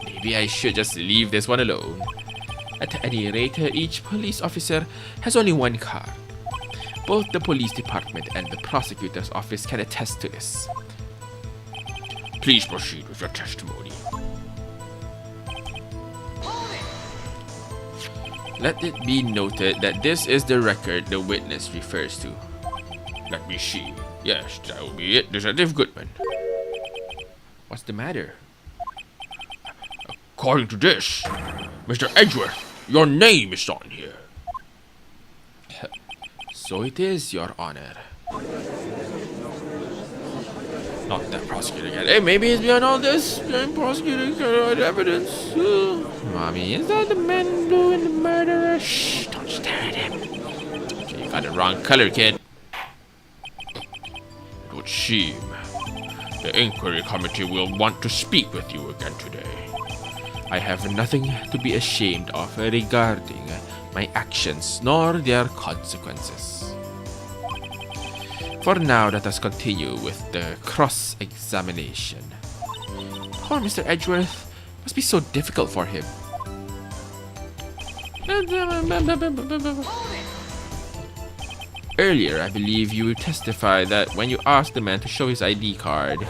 Maybe I should just leave this one alone. At any rate, each police officer has only one card. Both the police department and the prosecutor's office can attest to this. Please proceed with your testimony. Let it be noted that this is the record the witness refers to. Let me see. Yes, that will be it, Detective Goodman. What's the matter? According to this, Mr. Edgeworth, your name is on here. So it is, Your Honor. Not that prosecutor again. Hey, maybe it's beyond all this. The prosecutor got evidence. Mommy, is that the man in blue and the murderer? Shh, don't stare at him. Okay, you got the wrong color, kid. It would seem the inquiry committee will want to speak with you again today. I have nothing to be ashamed of regarding my actions nor their consequences. For now, let us continue with the cross-examination. Poor Mr. Edgeworth must be so difficult for him. Earlier, I believe you testified that when you asked the man to show his ID card,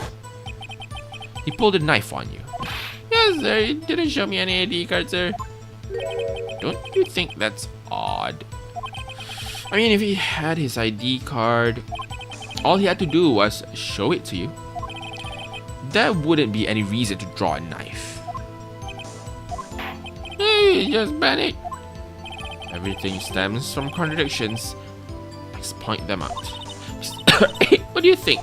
he pulled a knife on you. Yes, sir. He didn't show me any ID card, sir. Don't you think that's odd? I mean, if he had his ID card, all he had to do was show it to you. There wouldn't be any reason to draw a knife. Hey, just panic. Everything stems from contradictions. Let's point them out. What do you think?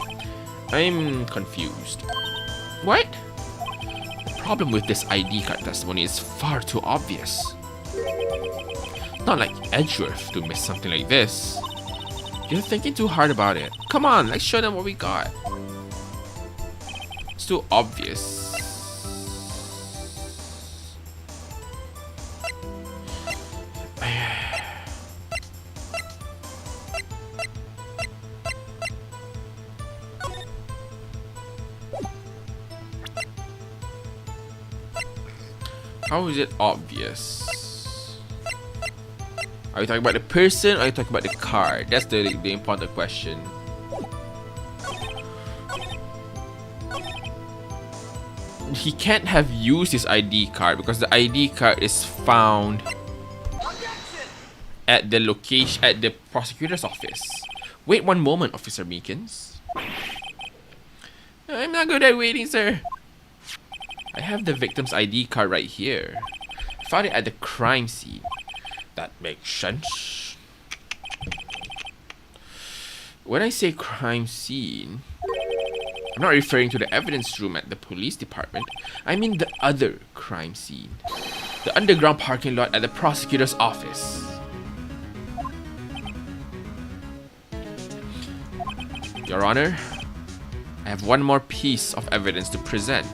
I'm confused. What? The problem with this ID card testimony is far too obvious. Not like Edgeworth to miss something like this. You're thinking too hard about it. Come on, let's show them what we got. It's too obvious. How is it obvious? Are you talking about the person or are you talking about the card? That's the important question. He can't have used his ID card because the ID card is found at the location, at the prosecutor's office. Wait one moment, Officer Meekins. I'm not good at waiting, sir. I have the victim's ID card right here. I found it at the crime scene. That makes sense. When I say crime scene, I'm not referring to the evidence room at the police department. I mean the other crime scene. The underground parking lot at the prosecutor's office. Your Honor, I have one more piece of evidence to present.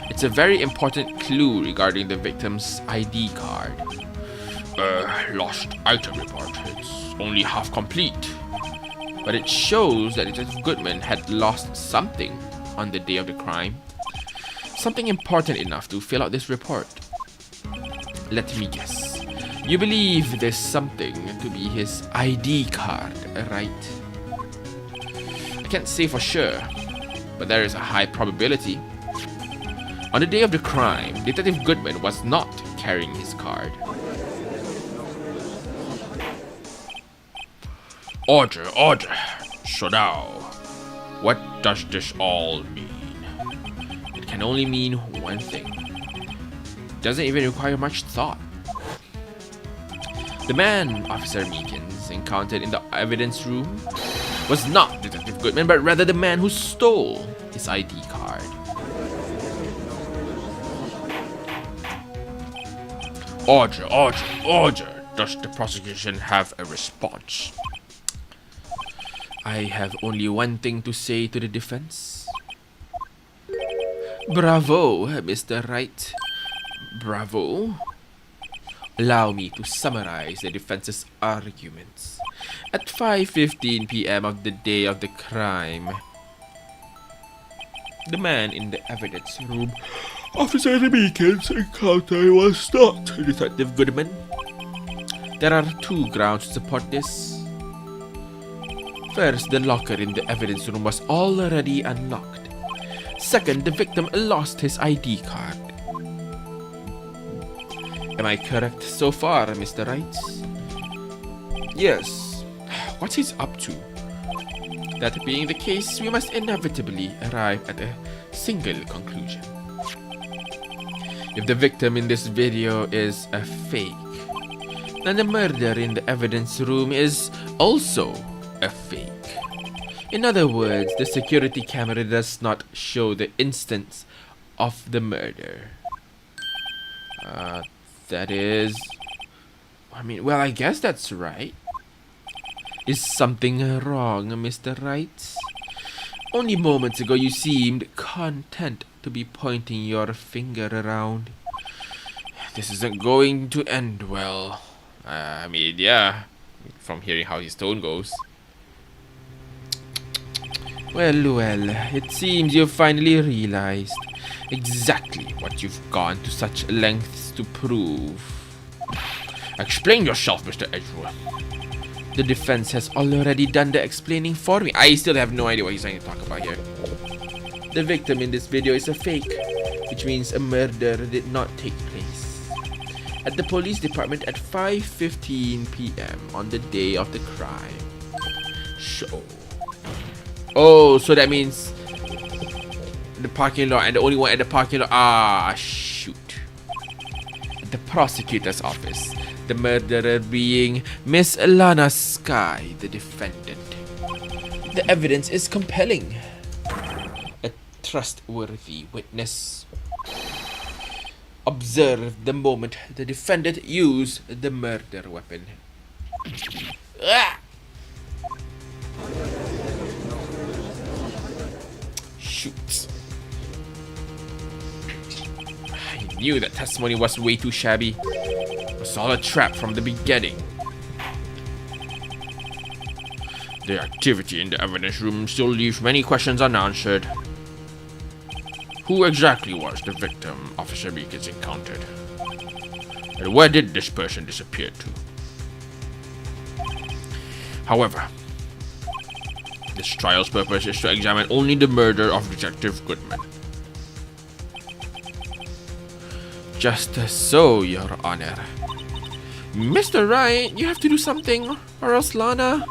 It's a very important clue regarding the victim's ID card. Lost item report. It's only half complete. But it shows that Detective Goodman had lost something on the day of the crime. Something important enough to fill out this report. Let me guess. You believe there's something to be his ID card, right? I can't say for sure, but there is a high probability. On the day of the crime, Detective Goodman was not carrying his card. Order, order. So now, what does this all mean? It can only mean one thing. It doesn't even require much thought. The man Officer Meekins encountered in the evidence room was not Detective Goodman, but rather the man who stole his ID card. Order. Does the prosecution have a response? I have only one thing to say to the defense. Bravo, Mr. Wright. Bravo. Allow me to summarize the defense's arguments. At 5:15 p.m. of the day of the crime, the man in the evidence room, Officer Meekin's encounter was not Detective Goodman. There are two grounds to support this. First, the locker in the evidence room was already unlocked. Second, the victim lost his ID card. Am I correct so far, Mr. Wright? Yes. What he's up to? That being the case, we must inevitably arrive at a single conclusion. If the victim in this video is a fake, then the murder in the evidence room is also a fake. In other words, the security camera does not show the instance of the murder. That is... I guess that's right. Is something wrong, Mr. Wright? Only moments ago you seemed content to be pointing your finger around. This isn't going to end well. Yeah, from hearing how his tone goes. Well, it seems you've finally realized exactly what you've gone to such lengths to prove. Explain yourself, Mr. Edgeworth. The defense has already done the explaining for me. I still have no idea what he's trying to talk about here. The victim in this video is a fake, which means a murder did not take place at the police department at 5:15 p.m. on the day of the crime. So that means the parking lot, and the only one at the parking lot. Shoot. At the prosecutor's office, the murderer being Miss Lana Sky, the defendant. The evidence is compelling. A trustworthy witness observed the moment the defendant used the murder weapon. Shoot. I knew that testimony was way too shabby. It was all a trap from the beginning. The activity in the evidence room still leaves many questions unanswered. Who exactly was the victim Officer Meekins encountered? And where did this person disappear to? However, this trial's purpose is to examine only the murder of Detective Goodman. Just so, Your Honor. Mr. Wright, you have to do something, or else Lana...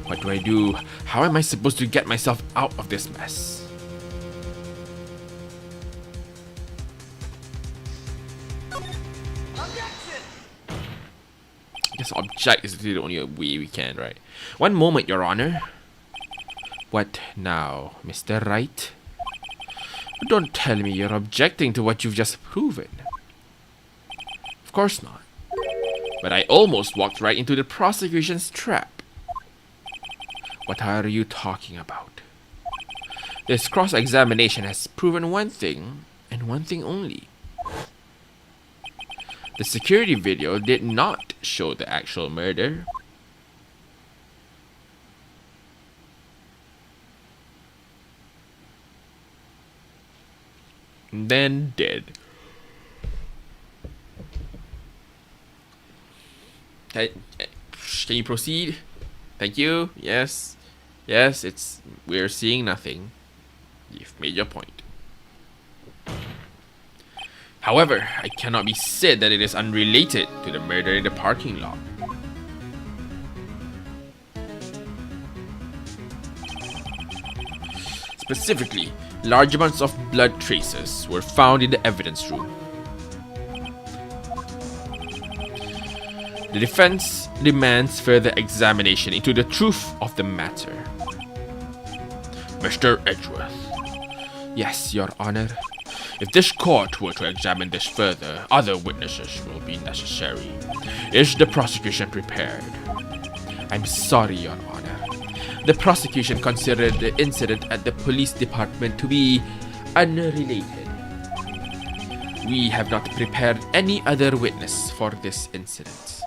What do I do? How am I supposed to get myself out of this mess? I guess object is the only way we can, right? One moment, Your Honor. What now, Mr. Wright? Don't tell me you're objecting to what you've just proven. Of course not. But I almost walked right into the prosecution's trap. What are you talking about? This cross-examination has proven one thing, and one thing only. The security video did not show the actual murder. Then did. Can you proceed? Thank you. Yes. Yes, we're seeing nothing. You've made your point. However, it cannot be said that it is unrelated to the murder in the parking lot. Specifically, large amounts of blood traces were found in the evidence room. The defense demands further examination into the truth of the matter. Mr. Edgeworth. Yes, Your Honor. If this court were to examine this further, other witnesses will be necessary. Is the prosecution prepared? I'm sorry, Your Honor. The prosecution considered the incident at the police department to be unrelated. We have not prepared any other witness for this incident.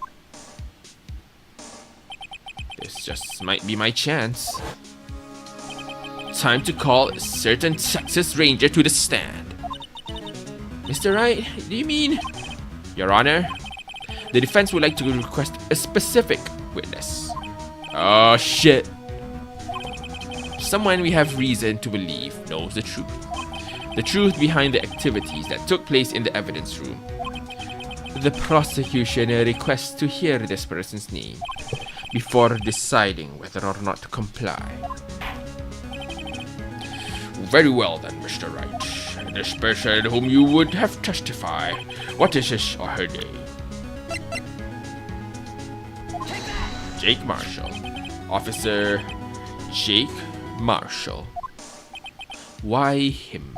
This just might be my chance. Time to call a certain Texas Ranger to the stand. Mr. Wright, do you mean? Your Honor, the defense would like to request a specific witness. Oh shit. Someone we have reason to believe knows the truth. The truth behind the activities that took place in the evidence room. The prosecution requests to hear this person's name before deciding whether or not to comply. Very well then, Mr. Wright. This person whom you would have testify, what is his or her name? Jake Marshall. Officer Jake Marshall. Why him?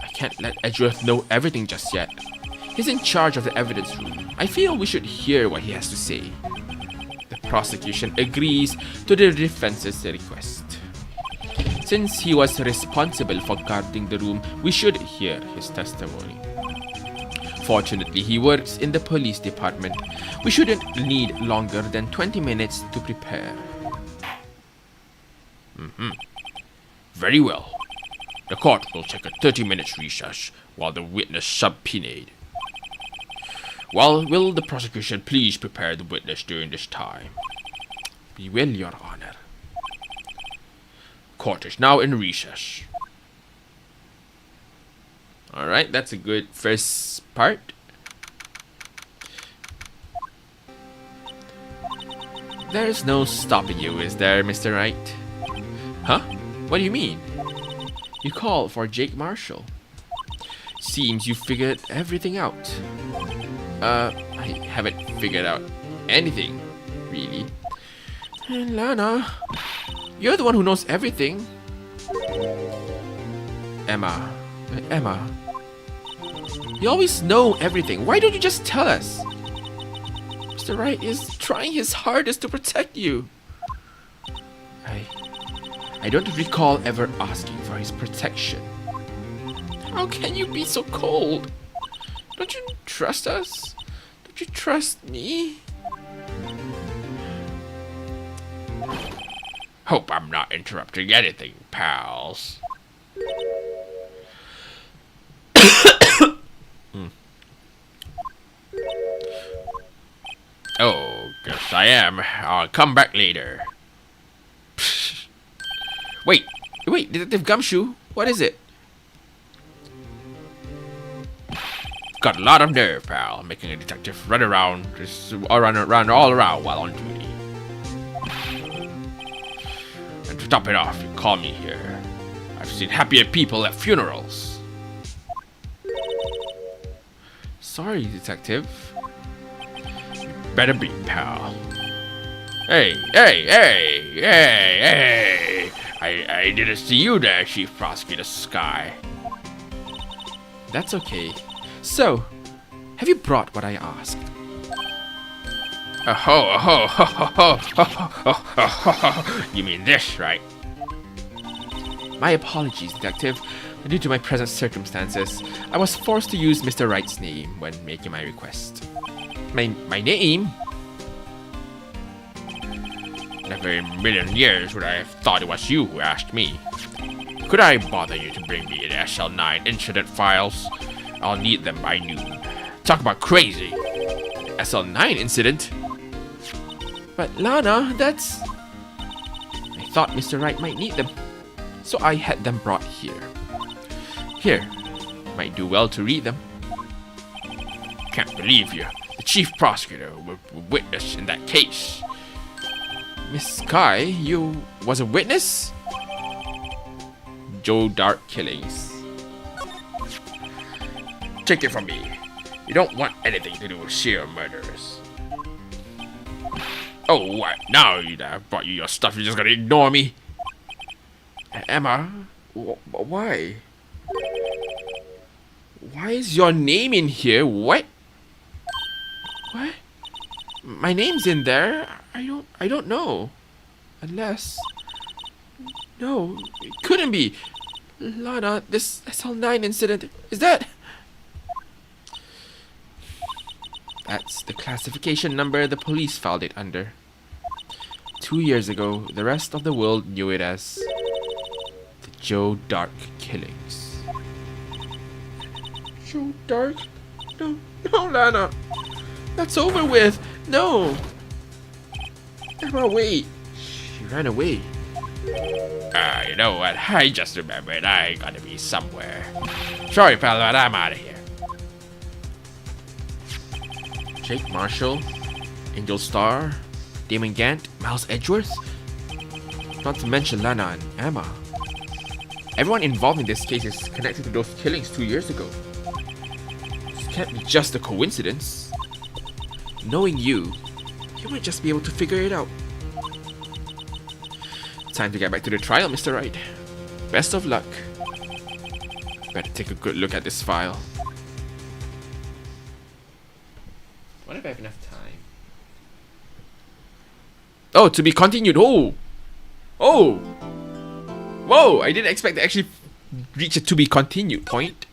I can't let Edgeworth know everything just yet. He's in charge of the evidence room. I feel we should hear what he has to say. The prosecution agrees to the defense's request. Since he was responsible for guarding the room, we should hear his testimony. Fortunately, he works in the police department. We shouldn't need longer than 20 minutes to prepare. Very well. The court will take a 30-minute recess while the witness subpoenaed. Well, will the prosecution please prepare the witness during this time? We will, Your Honor. Court is now in recess. Alright, that's a good first part. There's no stopping you, is there, Mr. Wright? Huh? What do you mean? You called for Jake Marshall. Seems you figured everything out. I haven't figured out anything, really. And Lana, you're the one who knows everything. Emma, you always know everything. Why don't you just tell us? Mr. Wright is trying his hardest to protect you. I don't recall ever asking for his protection. How can you be so cold? Don't you trust us? Don't you trust me? Hope I'm not interrupting anything, pals. Oh, guess I am. I'll come back later. Wait, Detective Gumshoe, what is it? Got a lot of nerve, pal, making a detective run around all around while on duty. And to top it off, you call me here. I've seen happier people at funerals. Sorry, detective. You better be, pal. Hey! I didn't see you there, Chief Prosecutor Sky. That's okay. So, have you brought what I asked? You mean this, right? My apologies, Detective. Due to my present circumstances, I was forced to use Mr. Wright's name when making my request. My name? Never in a million years would I have thought it was you who asked me. Could I bother you to bring me the SL9 incident files? I'll need them by noon. Talk about crazy! SL9 incident? But Lana, that's... I thought Mr. Wright might need them, so I had them brought here. Here, might do well to read them. Can't believe you. The Chief Prosecutor was a witness in that case. Miss Sky, you was a witness? Joe Dark killings. Take it from me. You don't want anything to do with serial murderers. Oh, what? Now that I've brought you your stuff, you're just gonna ignore me? Emma? Why? Why is your name in here? What? What? My name's in there? I don't know. Unless... No, it couldn't be. Lana, this SL9 incident, is that... That's the classification number the police filed it under. 2 years ago, the rest of the world knew it as the Joe Dark killings. Joe Dark? No, Lana. That's over with. No. Emma, wait. She ran away. You know what? I just remembered I gotta be somewhere. Sorry, pal, but I'm out of here. Jake Marshall, Angel Starr, Damon Gant, Miles Edgeworth. Not to mention Lana and Emma. Everyone involved in this case is connected to those killings 2 years ago. This can't be just a coincidence. Knowing you might just be able to figure it out. Time to get back to the trial, Mr. Wright. Best of luck. Better take a good look at this file. What if I have enough time? Oh, to be continued. Oh! Oh! Whoa! I didn't expect to actually reach a to be continued point.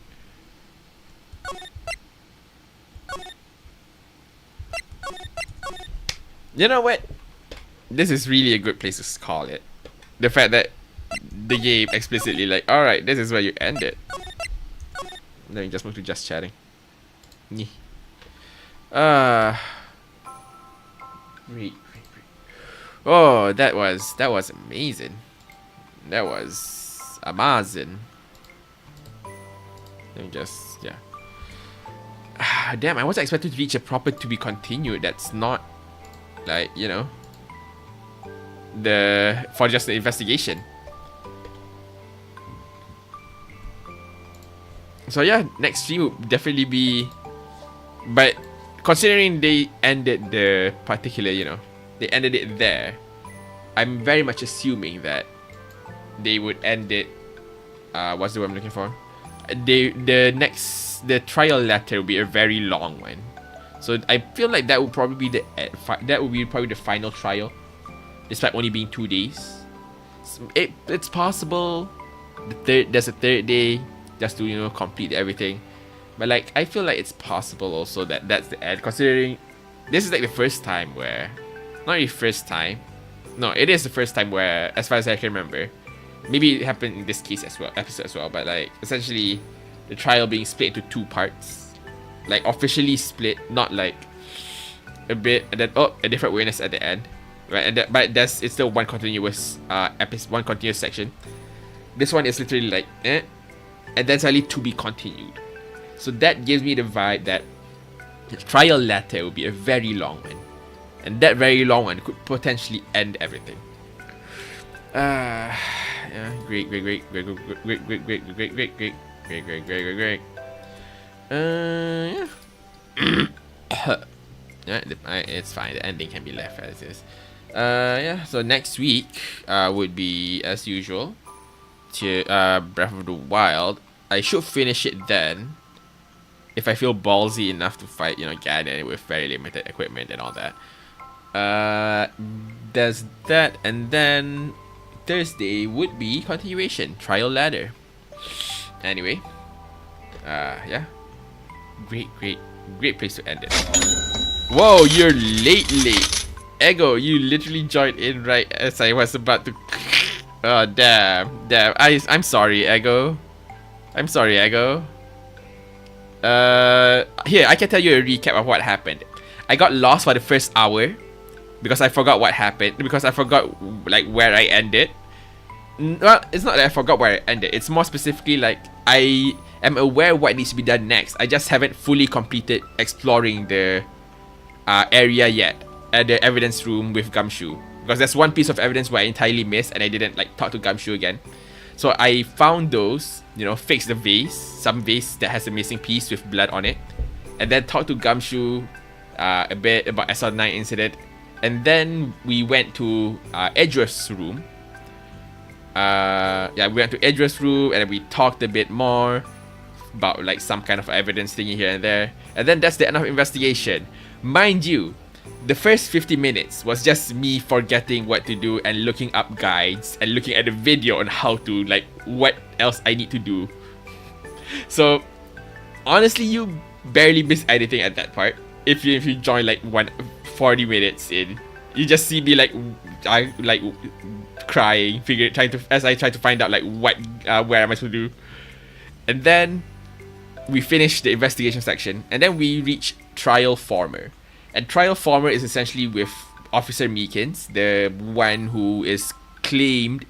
You know what? This is really a good place to call it. The fact that the game explicitly like, alright, this is where you end it. Then you just move to just chatting. Great. Oh, that was amazing. That was amazing. Let me just, yeah. Damn, I wasn't expecting to reach a proper to be continued. That's not like, you know, for just the investigation. So yeah, next stream will definitely be, but considering they ended the particular, you know, they ended it there, I'm very much assuming that they would end it, what's the word I'm looking for? The trial letter will be a very long one. So I feel like that would probably be probably the final trial, despite only being 2 days. It's possible there's a third day just to, you know, complete everything. But like, I feel like it's possible also that that's the end, considering this is like the first time where, not really first time, no, it is the first time where, as far as I can remember, maybe it happened in this case as well, episode as well, but like essentially the trial being split into 2 parts, like officially split, not like a bit and then a different weirdness at the end, right? And but it's still one continuous episode, one continuous section. This one is literally like and then suddenly to be continued. So that gives me the vibe that the trial letter will be a very long one, and that very long one could potentially end everything. Yeah, great. Yeah. Yeah, it's fine. The ending can be left as is. Yeah. So next week would be as usual to Breath of the Wild. I should finish it then, if I feel ballsy enough to fight, you know, Ganon with very limited equipment and all that. There's that, and then Thursday would be continuation, Trial Ladder. Anyway, yeah, great place to end it. Whoa, you're late. Ego, you literally joined in right as I was about to. Oh damn. I'm sorry, Ego. Here, I can tell you a recap of what happened. I got lost for the first hour because I forgot what happened, because I forgot like where I ended. Well, it's not that I forgot where I ended. It's more specifically like I am aware what needs to be done next. I just haven't fully completed exploring the area yet at the evidence room with Gumshoe, because there's one piece of evidence where I entirely missed and I didn't like talk to Gumshoe again. So I found those, you know, fixed the vase, some vase that has a missing piece with blood on it, and then talked to Gumshoe a bit about SL9 incident, and then we went to Edgeworth's room. Yeah, we went to Edgeworth's room and we talked a bit more. about like some kind of evidence thingy here and there, and then that's the end of investigation. Mind you, the first 50 minutes was just me forgetting what to do and looking up guides and looking at the video on how to, like, what else I need to do. So honestly, you barely miss anything at that part. If you join like 40 minutes in, you just see me like crying, as I try to find out like where am I supposed to do. And then we finish the investigation section, and then we reach trial former. And trial former is essentially with Officer Meekins, the one who is claimed,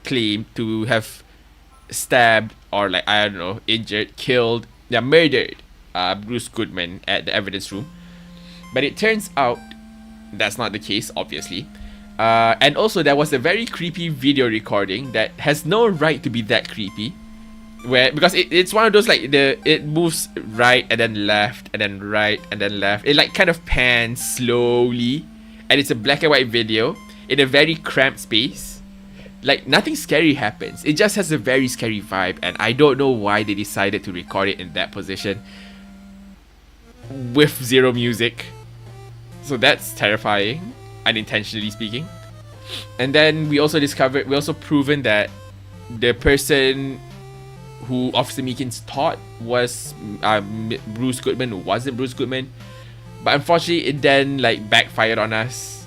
claimed to have stabbed or like, I don't know, injured, killed, murdered Bruce Goodman at the evidence room. But it turns out that's not the case, obviously. And also there was a very creepy video recording that has no right to be that creepy, because it's one of those like it moves right and then left and then right and then left. It like kind of pans slowly, and it's a black and white video in a very cramped space. Like nothing scary happens. It just has a very scary vibe, and I don't know why they decided to record it in that position with zero music. So that's terrifying, unintentionally speaking. And then we also proven that the person who Officer Meekins thought was Bruce Goodman wasn't Bruce Goodman. But unfortunately, it then like backfired on us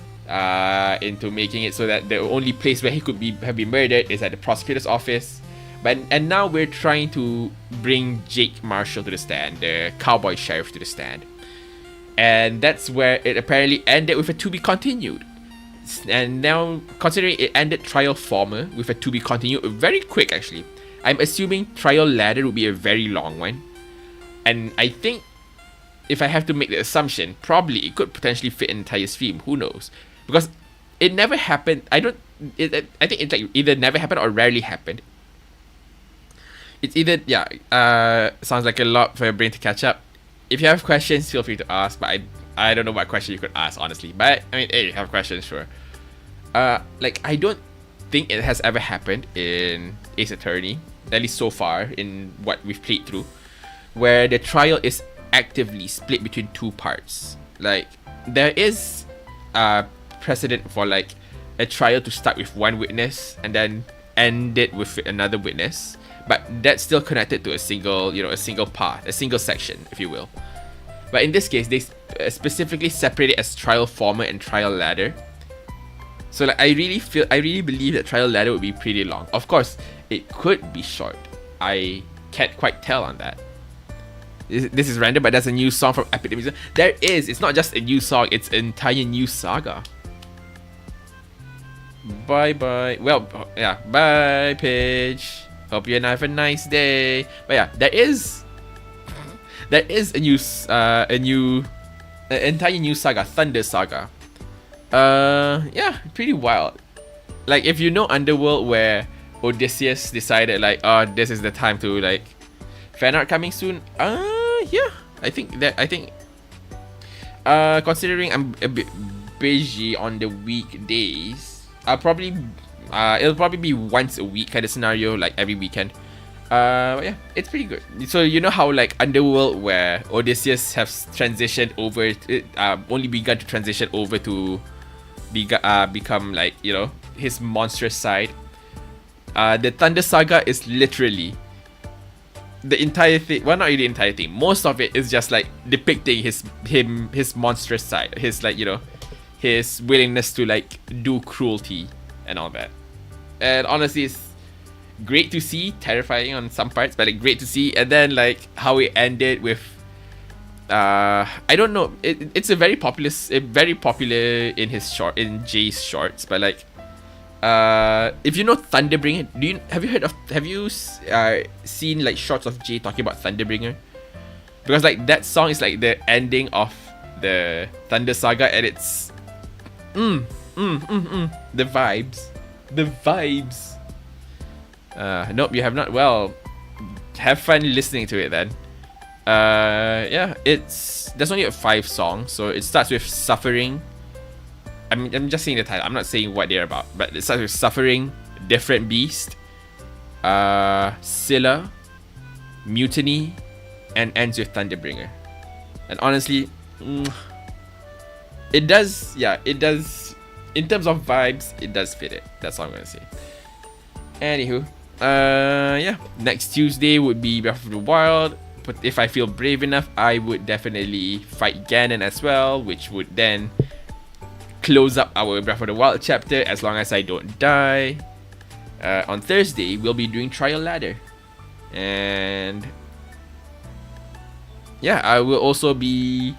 into making it so that the only place where he could have been murdered is at the prosecutor's office. And now we're trying to bring Jake Marshall to the stand, the cowboy sheriff, to the stand. And that's where it apparently ended with a to be continued. And now, considering it ended trial former with a to be continued, very quick actually. I'm assuming trial ladder would be a very long one. And I think, if I have to make the assumption, probably it could potentially fit an entire stream. Who knows? Because it never happened. I think it's like either never happened or rarely happened. It's either, sounds like a lot for your brain to catch up. If you have questions, feel free to ask. But I don't know what question you could ask, honestly. But I mean, hey, you have questions, sure. I don't think it has ever happened in Ace Attorney, at least so far in what we've played through, where the trial is actively split between two parts. Like, there is precedent for like a trial to start with one witness and then end it with another witness, but that's still connected to a single path, a single section, if you will. But in this case, they specifically separate it as trial former and trial ladder. So like, I really believe that trial ladder would be pretty long. Of course, it could be short. I can't quite tell on that. This is random, but there's a new song from Epidemic. There is. It's not just a new song. It's an entire new saga. Bye. Well, yeah. Bye, Paige. Hope you have a nice day. But yeah, there is an entire new saga, Thunder Saga. Yeah, pretty wild. Like, if you know Underworld, where Odysseus decided like, oh, this is the time to like fan art coming soon. Yeah, I think considering I'm a bit busy on the weekdays, it'll probably be once a week kind of scenario, like every weekend. Yeah, it's pretty good. So you know how like Underworld, where Odysseus has transitioned over, only begun to transition over to become like, you know, his monstrous side. The Thunder Saga is literally the entire thing. Well, not really the entire thing. Most of it is just like depicting his monstrous side, his like, you know, his willingness to like do cruelty and all that. And honestly, it's great to see, terrifying on some parts, but like great to see. And then like how it ended with I don't know, it's very popular in in Jay's shorts, but like if you know Thunderbringer, have you seen like shorts of Jay talking about Thunderbringer? Because like that song is like the ending of the Thunder Saga, and it's the vibes. Nope, you have not. Well, have fun listening to it then. Yeah, there's only 5 songs, so it starts with Suffering. I'm just saying the title. I'm not saying what they're about, but it starts with Suffering, Different Beast, Scylla, Mutiny, and ends with Thunderbringer. And honestly, it does, in terms of vibes, it does fit it. That's all I'm gonna say. Anywho, next Tuesday would be Breath of the Wild. But if I feel brave enough, I would definitely fight Ganon as well, which would then close up our Breath of the Wild chapter as long as I don't die. On Thursday, we'll be doing Trial Ladder. And yeah, I will also be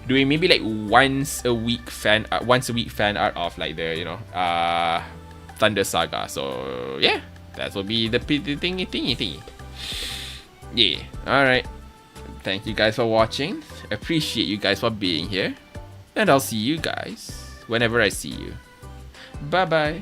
doing maybe like once a week fan art of like the Thunder Saga. So yeah, that will be the thingy. Yeah, alright. Thank you guys for watching. Appreciate you guys for being here. And I'll see you guys whenever I see you. Bye bye.